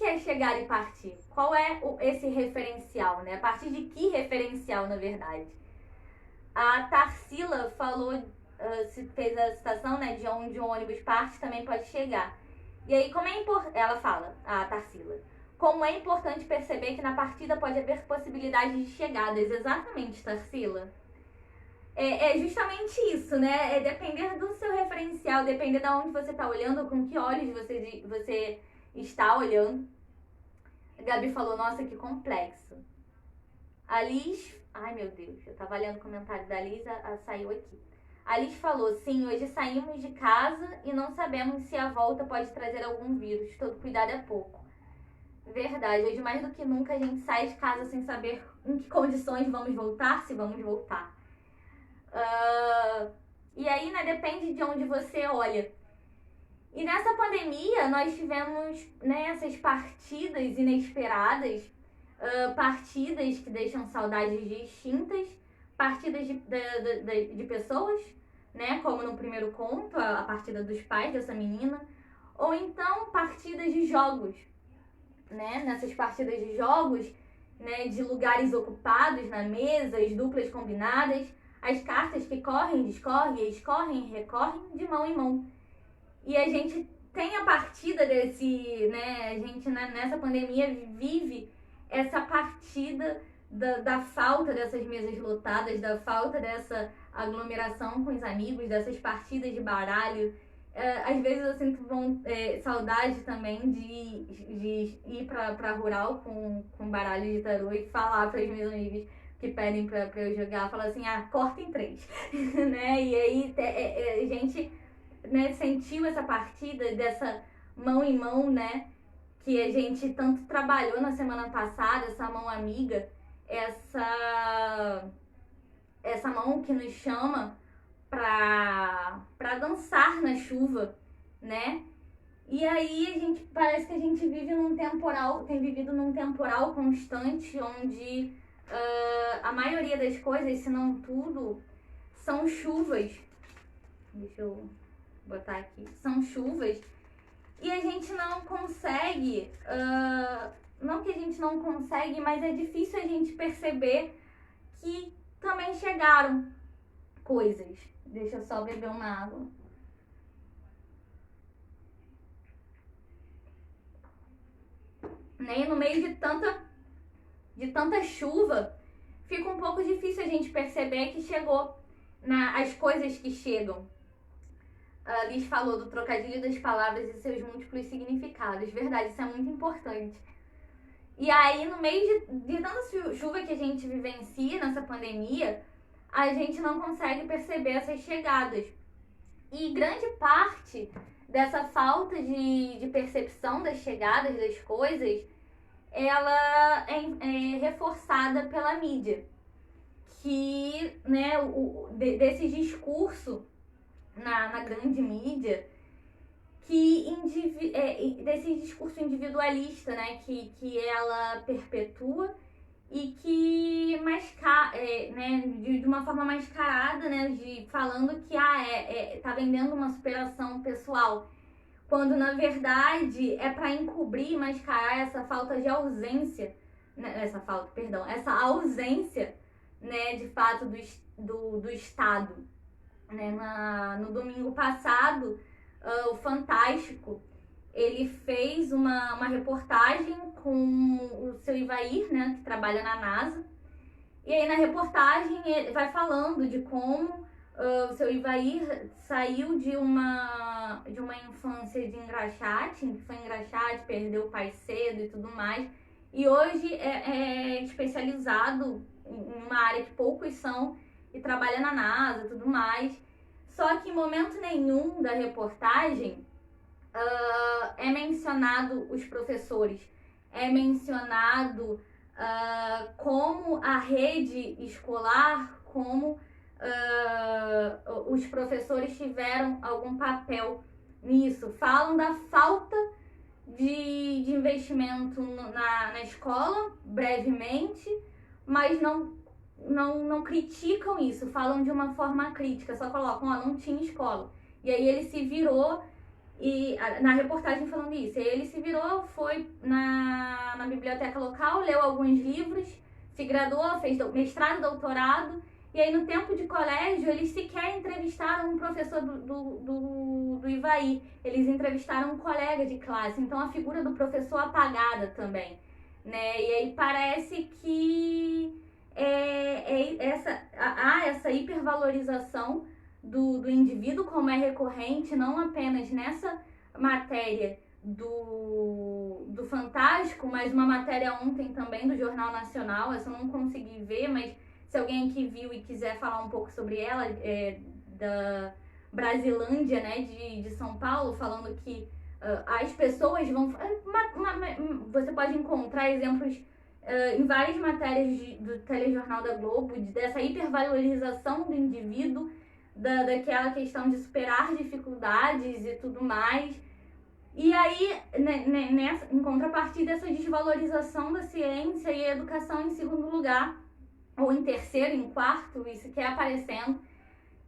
é chegar e partir? Qual é esse referencial, né? A partir de que referencial, na verdade? A Tarsila falou, fez a citação, né, de onde o ônibus parte também pode chegar. E aí, ela fala, a Tarsila, como é importante perceber que na partida pode haver possibilidades de chegadas. Exatamente, Tarsila. É justamente isso, né? É depender do seu referencial, depender de onde você está olhando, com que olhos você está olhando. A Gabi falou, nossa, que complexo. A Liz, ai meu Deus, eu tava lendo o comentário da Liz, saiu aqui. A Liz falou, sim, hoje saímos de casa e não sabemos se a volta pode trazer algum vírus. Todo cuidado é pouco. Verdade, hoje mais do que nunca a gente sai de casa sem saber em que condições vamos voltar, se vamos voltar. E aí, né, depende de onde você olha. E nessa pandemia, nós tivemos, né, essas partidas inesperadas, partidas que deixam saudades distintas, partidas de pessoas, né, como no primeiro conto, a partida dos pais dessa menina, ou então partidas de jogos, né, nessas partidas de jogos, né, de lugares ocupados na mesa, as duplas combinadas, as cartas que correm, discorrem, escorrem, recorrem de mão em mão. E a gente tem a partida desse, né, a gente nessa pandemia vive essa partida da falta dessas mesas lotadas, da falta dessa aglomeração com os amigos, dessas partidas de baralho. Às vezes eu sinto saudade também de ir pra rural com baralho de tarô e falar para os meus amigos que pedem pra eu jogar, falar assim, corta em 3, né? E aí a gente, né, sentiu essa partida dessa mão em mão, né? Que a gente tanto trabalhou na semana passada, essa mão amiga, essa mão que nos chama pra dançar na chuva, né? E aí parece que a gente vive tem vivido num temporal constante, onde a maioria das coisas, se não tudo, são chuvas. Deixa eu botar aqui. São chuvas. E a gente não consegue, não que a gente não consegue, mas é difícil a gente perceber que também chegaram coisas. Deixa eu só beber uma água. Né? E no meio de tanta chuva, fica um pouco difícil a gente perceber que chegou as coisas que chegam. A Liz falou do trocadilho das palavras e seus múltiplos significados. Verdade, isso é muito importante. E aí, no meio de tanta chuva que a gente vivencia nessa pandemia, a gente não consegue perceber essas chegadas. E grande parte dessa falta de percepção das chegadas das coisas, ela é reforçada pela mídia. Que, né, desse discurso na grande mídia, desse discurso individualista, né, que ela perpetua e que né, de uma forma mascarada, né, falando que tá vendendo uma superação pessoal, quando na verdade é para encobrir e mascarar essa falta de ausência, né, essa ausência, né, de fato do Estado. Né, no domingo passado, o Fantástico, ele fez uma reportagem com o seu Ivair, né, que trabalha na NASA. E aí na reportagem ele vai falando de como o seu Ivair saiu de uma infância de engraxate, que foi engraxate, perdeu o pai cedo e tudo mais. E hoje é especializado em uma área que poucos são, e trabalha na NASA e tudo mais. Só que em momento nenhum da reportagem é mencionado os professores, é mencionado como a rede escolar, como os professores tiveram algum papel nisso. Falam da falta de investimento na escola, brevemente, mas não criticam isso, falam de uma forma crítica, só colocam, não tinha escola. E aí ele se virou, e na reportagem falando isso, ele se virou, foi na biblioteca local, leu alguns livros, se graduou, fez mestrado, doutorado, e aí no tempo de colégio eles sequer entrevistaram um professor do Ivaí, eles entrevistaram um colega de classe, então a figura do professor apagada também, né? E aí parece que há essa hipervalorização do indivíduo, como é recorrente, não apenas nessa matéria do Fantástico, mas uma matéria ontem também do Jornal Nacional, essa eu não consegui ver, mas se alguém aqui viu e quiser falar um pouco sobre ela, da Brasilândia, né, de São Paulo, falando que as pessoas vão... Você pode encontrar exemplos em várias matérias do telejornal da Globo, dessa hipervalorização do indivíduo, daquela questão de superar dificuldades e tudo mais. E aí, em contrapartida, essa desvalorização da ciência e a educação em segundo lugar, ou em terceiro, em quarto, isso que é aparecendo,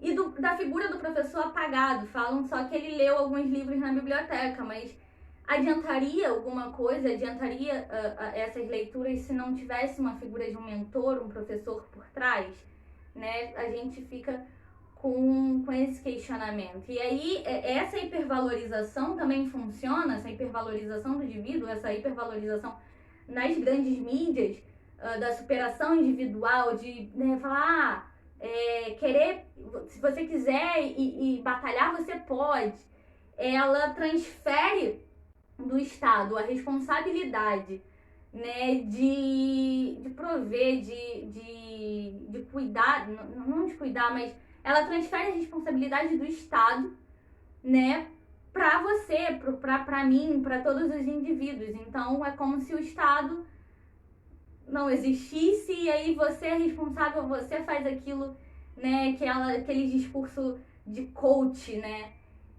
e da figura do professor apagado. Falam só que ele leu alguns livros na biblioteca, mas adiantaria alguma coisa, adiantaria essas leituras se não tivesse uma figura de um mentor, um professor por trás, né? A gente fica com esse questionamento. E aí, essa hipervalorização também funciona, essa hipervalorização do indivíduo, essa hipervalorização nas grandes mídias, da superação individual, de, né, falar, querer, se você quiser e batalhar, você pode. Ela transfere do Estado a responsabilidade, né, de prover, de cuidar, não de cuidar, mas ela transfere a responsabilidade do Estado, né, para você, para mim, para todos os indivíduos. Então é como se o Estado não existisse e aí você é responsável, você faz aquilo, né, aquele discurso de coach, né?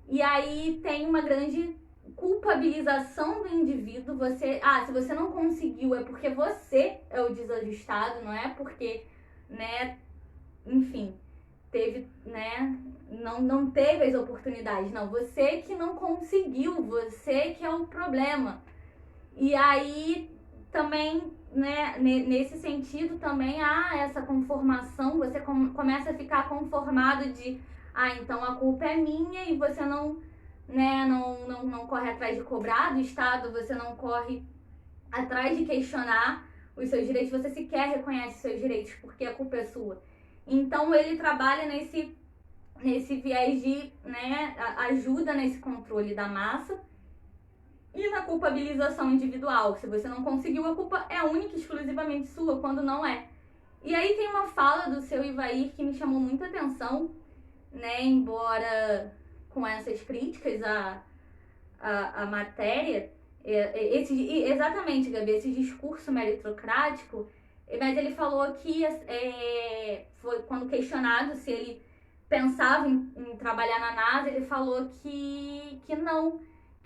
E aí tem uma grande culpabilização do indivíduo. Se você não conseguiu é porque você é o desajustado, não é porque, né, enfim, teve, né, não teve as oportunidades, não, você que não conseguiu, você que é o problema. E aí também, né, nesse sentido também há essa conformação, você começa a ficar conformado de, então a culpa é minha e você não, né, não corre atrás de cobrar do Estado, você não corre atrás de questionar os seus direitos, você sequer reconhece os seus direitos porque a culpa é sua. Então ele trabalha nesse viés de, né, ajuda nesse controle da massa e na culpabilização individual. Se você não conseguiu, a culpa é única e exclusivamente sua, quando não é. E aí tem uma fala do seu Ivair que me chamou muita atenção, né, embora com essas críticas à matéria, exatamente, Gabi, esse discurso meritocrático, mas ele falou que foi quando questionado se ele pensava em trabalhar na NASA, ele falou que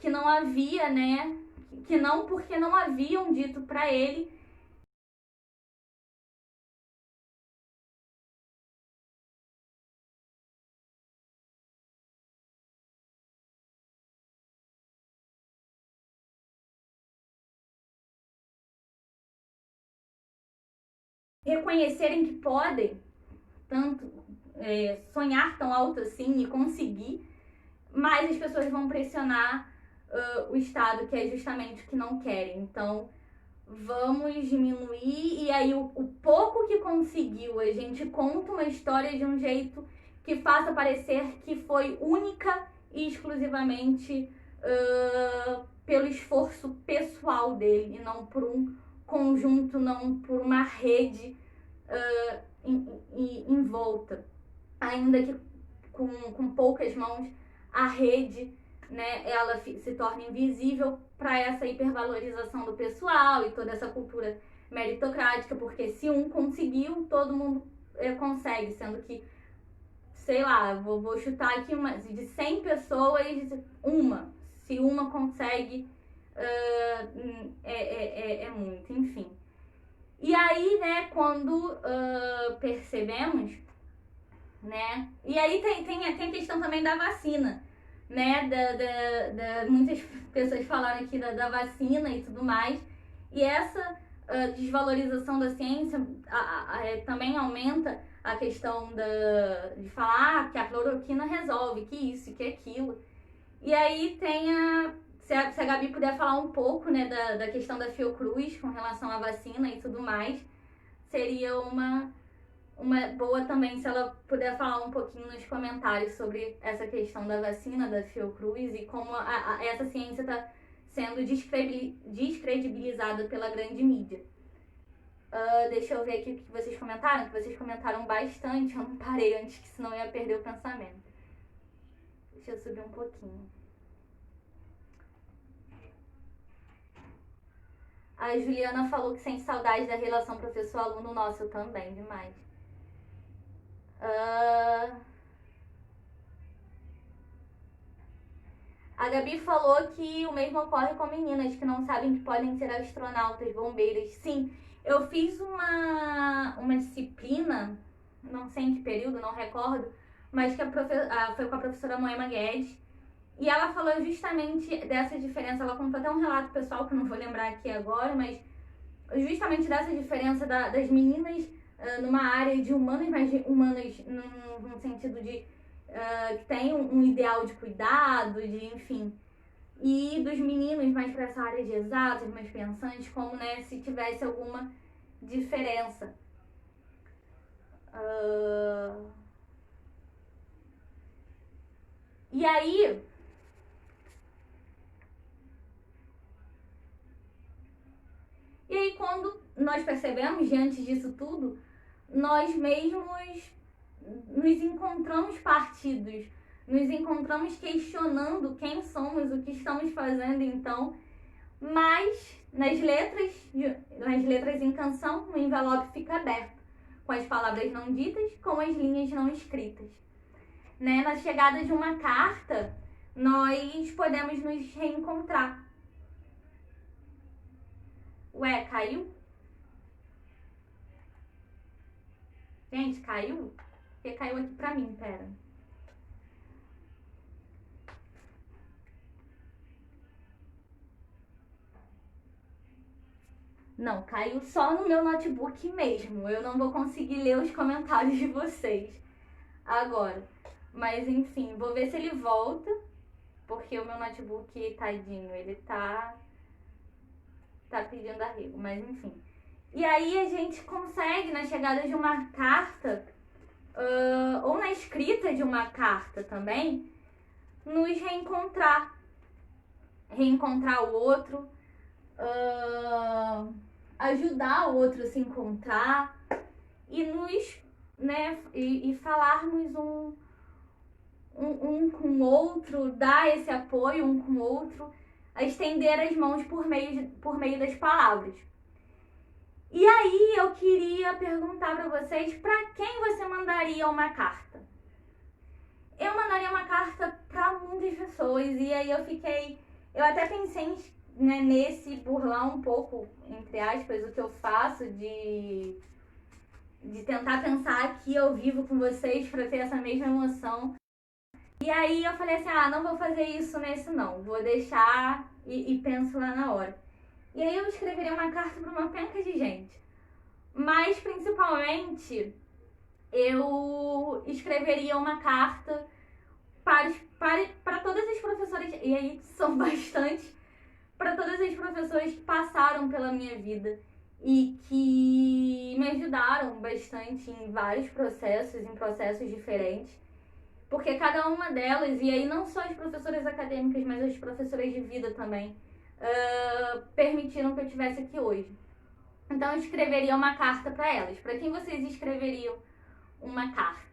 não havia, né, que não, porque não haviam dito para ele reconhecerem que podem tanto sonhar tão alto assim e conseguir, mas as pessoas vão pressionar o Estado, que é justamente o que não querem. Então, vamos diminuir, e aí o pouco que conseguiu, a gente conta uma história de um jeito que faça parecer que foi única e exclusivamente pelo esforço pessoal dele, e não por um conjunto, não por uma rede em volta. Ainda que com poucas mãos, a rede, né, ela se torna invisível para essa hipervalorização do pessoal e toda essa cultura meritocrática, porque se um conseguiu, todo mundo consegue, sendo que, sei lá, vou chutar aqui, de 100 pessoas, se uma consegue, é muito, enfim. E aí, né, quando percebemos, né, e aí tem a questão também da vacina, né, muitas pessoas falaram aqui da vacina e tudo mais, e essa desvalorização da ciência também aumenta a questão de falar que a cloroquina resolve, que isso, que aquilo. E aí tem se a Gabi puder falar um pouco, né, da questão da Fiocruz com relação à vacina e tudo mais, seria uma boa também se ela puder falar um pouquinho nos comentários sobre essa questão da vacina da Fiocruz e como essa ciência está sendo descredibilizada pela grande mídia. Deixa eu ver aqui o que vocês comentaram, que vocês comentaram bastante, eu não parei antes, que senão eu ia perder o pensamento. Deixa eu subir um pouquinho. A Juliana falou que sente saudade da relação professor-aluno. Nossa, eu também, demais. A Gabi falou que o mesmo ocorre com meninas que não sabem que podem ser astronautas, bombeiras. Sim, eu fiz uma disciplina, não sei em que período, não recordo, mas que foi com a professora Moema Guedes. E ela falou justamente dessa diferença, ela contou até um relato pessoal que eu não vou lembrar aqui agora, mas justamente dessa diferença das meninas numa área de humanas, mas de humanas num sentido de que tem um ideal de cuidado, de enfim. E dos meninos mais para essa área de exatas, mais pensantes, como né, se tivesse alguma diferença. E aí, quando nós percebemos, diante disso tudo, nós mesmos nos encontramos partidos, nos encontramos questionando quem somos, o que estamos fazendo, então, mas nas letras em canção, o envelope fica aberto, com as palavras não ditas, com as linhas não escritas. Né? Na chegada de uma carta, nós podemos nos reencontrar. Ué, caiu? Gente, caiu? Porque caiu aqui pra mim, pera. Não, caiu só no meu notebook mesmo. Eu não vou conseguir ler os comentários de vocês agora. Mas enfim, vou ver se ele volta. Porque o meu notebook, tadinho, ele tá pedindo arrego. Mas enfim. E aí a gente consegue, na chegada de uma carta, ou na escrita de uma carta também, nos reencontrar. Reencontrar o outro. Ajudar o outro a se encontrar e nos, né, e falarmos um com o outro, dar esse apoio um com o outro, a estender as mãos por meio das palavras. E aí eu queria perguntar para vocês, para quem você mandaria uma carta? Eu mandaria uma carta para muitas pessoas e aí eu até pensei né, nesse burlar um pouco, entre aspas, o que eu faço de tentar pensar aqui ao vivo com vocês para ter essa mesma emoção. E aí eu falei assim, não vou fazer isso nesse não, vou deixar e penso lá na hora. E aí eu escreveria uma carta para uma penca de gente. Mas principalmente eu escreveria uma carta para todas as professoras, e aí são bastantes, para todas as professoras que passaram pela minha vida e que me ajudaram bastante em vários processos, em processos diferentes. Porque cada uma delas, e aí não só as professoras acadêmicas, mas as professoras de vida também, permitiram que eu estivesse aqui hoje. Então eu escreveria uma carta para elas. Para quem vocês escreveriam uma carta?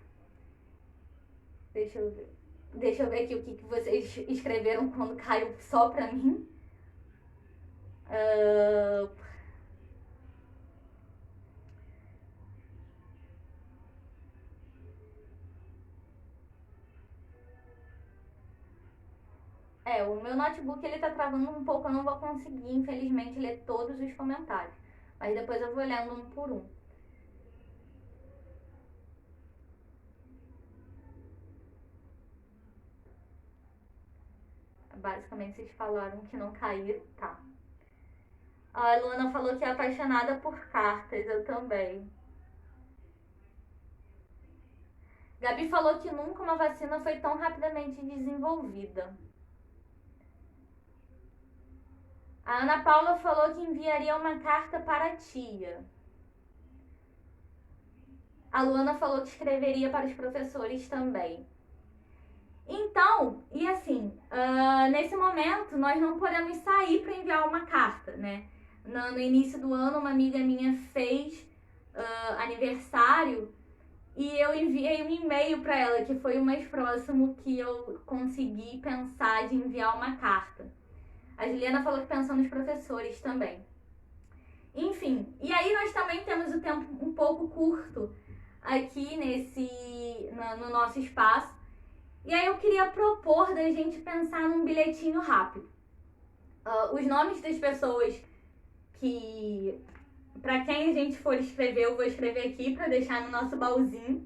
Deixa eu ver aqui o que vocês escreveram quando caiu só para mim. O meu notebook ele tá travando um pouco, eu não vou conseguir, infelizmente, ler todos os comentários. Mas depois eu vou lendo um por um. Basicamente, vocês falaram que não caíram, tá. A Luana falou que é apaixonada por cartas, eu também. Gabi falou que nunca uma vacina foi tão rapidamente desenvolvida. A Ana Paula falou que enviaria uma carta para a tia. A Luana falou que escreveria para os professores também. Então, e assim, nesse momento nós não podemos sair para enviar uma carta, né? No início do ano, uma amiga minha fez aniversário e eu enviei um e-mail para ela, que foi o mais próximo que eu consegui pensar de enviar uma carta. A Juliana falou que pensou nos professores também. Enfim, e aí nós também temos o tempo um pouco curto aqui no nosso espaço. E aí eu queria propor da gente pensar num bilhetinho rápido. Os nomes das pessoas para quem a gente for escrever, eu vou escrever aqui para deixar no nosso baúzinho,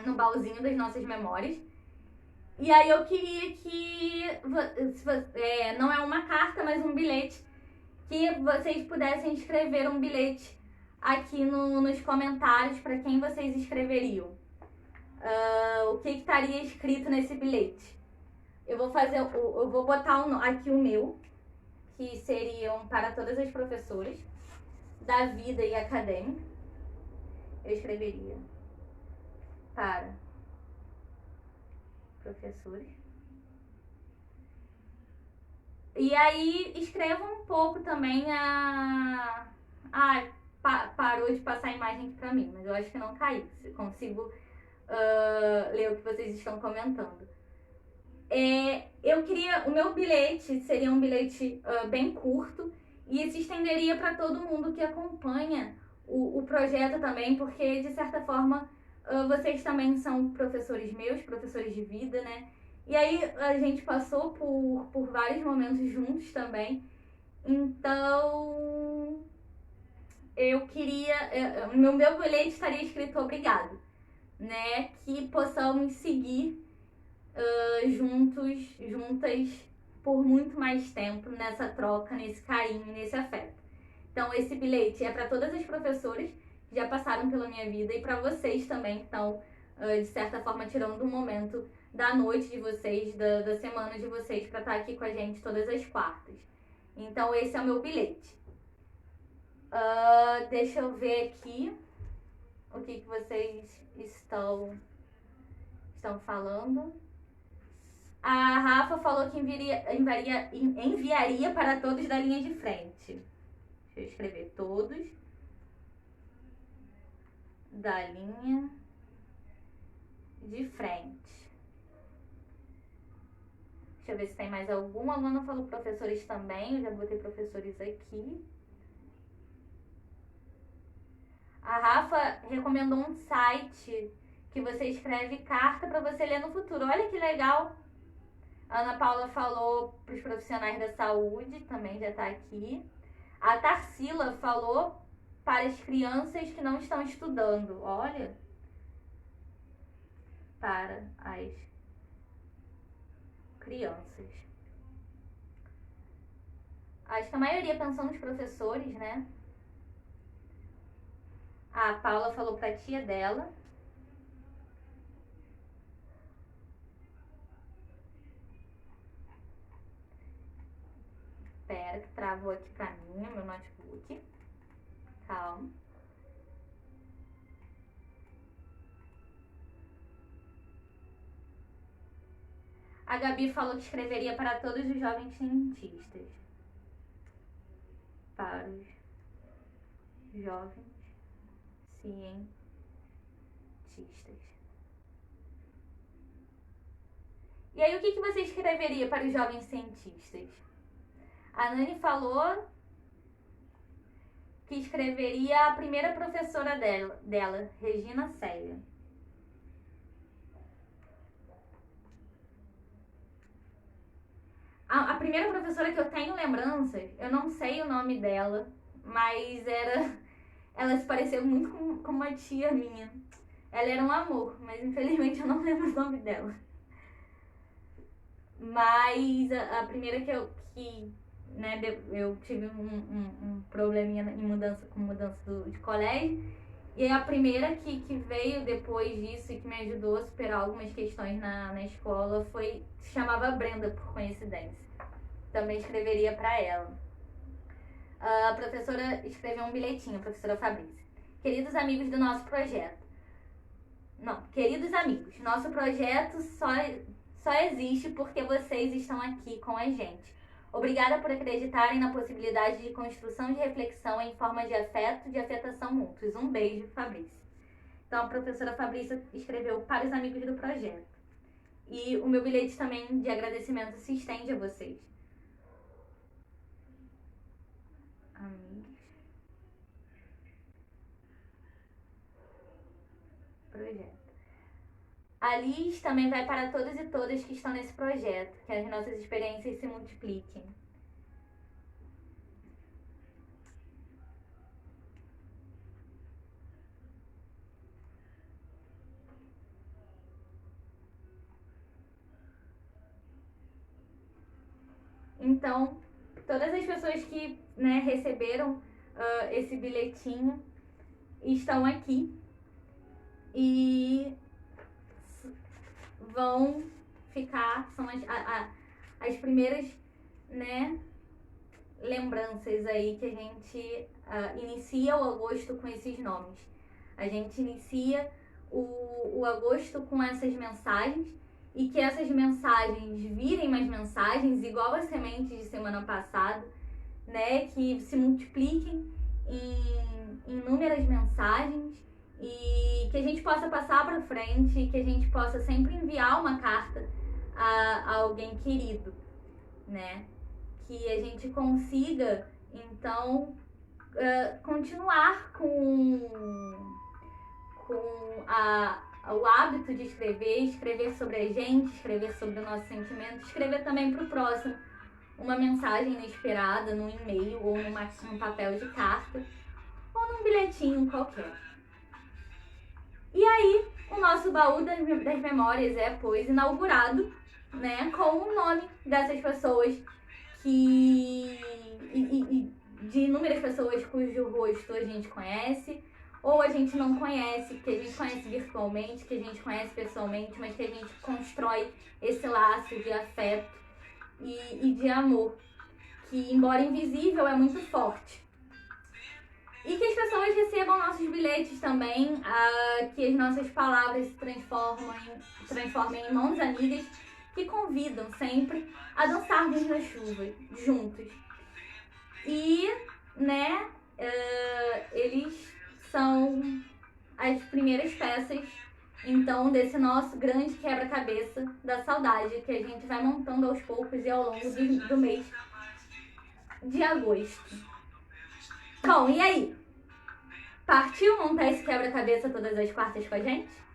no baúzinho das nossas memórias. E aí eu queria que, não é uma carta, mas um bilhete, que vocês pudessem escrever um bilhete aqui nos comentários para quem vocês escreveriam. O que estaria escrito nesse bilhete? Eu vou botar aqui o meu, que seriam para todas as professoras da vida e acadêmica. Eu escreveria para professores. E aí escreva um pouco também parou de passar a imagem aqui pra mim, mas eu acho que não caiu. Consigo ler o que vocês estão comentando. O meu bilhete seria um bilhete bem curto e se estenderia para todo mundo que acompanha o projeto também, porque de certa forma vocês também são professores meus, professores de vida, né? E aí a gente passou por vários momentos juntos também. Então eu queria. No meu bilhete estaria escrito obrigado, né? Que possamos seguir juntas por muito mais tempo nessa troca, nesse carinho, nesse afeto. Então esse bilhete é para todas as professoras que já passaram pela minha vida e para vocês também que estão de certa forma tirando um momento da noite de vocês, da semana de vocês para estar aqui com a gente todas as quartas. Então esse é o meu bilhete. Deixa eu ver aqui o que vocês estão falando. A Rafa falou que enviaria para todos da linha de frente. Deixa eu escrever todos da linha de frente. Deixa eu ver se tem mais alguma. A Luana falou professores também. Eu já botei professores aqui. A Rafa recomendou um site que você escreve carta para você ler no futuro. Olha que legal. A Ana Paula falou para os profissionais da saúde, também já está aqui. A Tarsila falou para as crianças que não estão estudando. Olha, para as crianças. Acho que a maioria pensou nos professores, né? A Paula falou para a tia dela. Espera que travou aqui pra mim, meu notebook. Calma. A Gabi falou que escreveria para todos os jovens cientistas. Para os jovens cientistas. E aí, o que você escreveria para os jovens cientistas? A Nani falou que escreveria a primeira professora dela, Regina Célia. A primeira professora que eu tenho lembranças, eu não sei o nome dela, mas ela se pareceu muito com uma tia minha. Ela era um amor, mas infelizmente eu não lembro o nome dela. Mas a primeira né, eu tive um probleminha com mudança de colégio. E a primeira que veio depois disso e que me ajudou a superar algumas questões na escola se chamava Brenda, por coincidência. Também escreveria para ela. A professora escreveu um bilhetinho, a professora Fabrícia. Queridos amigos do nosso projeto. Não, queridos amigos, nosso projeto só existe porque vocês estão aqui com a gente. Obrigada por acreditarem na possibilidade de construção de reflexão em forma de afeto, de afetação mútuos. Um beijo, Fabrícia. Então, a professora Fabrícia escreveu para os amigos do projeto. E o meu bilhete também de agradecimento se estende a vocês. Amigos. Projeto. A Liz também vai para todos e todas que estão nesse projeto, que as nossas experiências se multipliquem. Então, todas as pessoas que receberam esse bilhetinho, estão aqui e vão ficar, são as primeiras, né, lembranças aí que a gente inicia o agosto com esses nomes. A gente inicia o agosto com essas mensagens e que essas mensagens virem mais mensagens, igual as sementes de semana passada, né, que se multipliquem em inúmeras mensagens e que a gente possa passar para frente, que a gente possa sempre enviar uma carta a alguém querido, né? Que a gente consiga, então, continuar com o hábito de escrever sobre a gente, escrever sobre o nosso sentimento, escrever também para o próximo uma mensagem inesperada num e-mail ou num papel de carta ou num bilhetinho qualquer. E aí, o nosso baú das memórias é, pois, inaugurado, né, com o nome dessas pessoas e de inúmeras pessoas cujo rosto a gente conhece, ou a gente não conhece, que a gente conhece virtualmente, que a gente conhece pessoalmente, mas que a gente constrói esse laço de afeto e de amor, que, embora invisível, é muito forte. E que as pessoas recebam nossos bilhetes também, que as nossas palavras se transformem em mãos amigas que convidam sempre a dançarmos na chuva, juntos. E, né, eles são as primeiras peças, então, desse nosso grande quebra-cabeça da saudade, que a gente vai montando aos poucos e ao longo do mês de agosto. Bom, e aí? Partiu montar esse quebra-cabeça todas as quartas com a gente?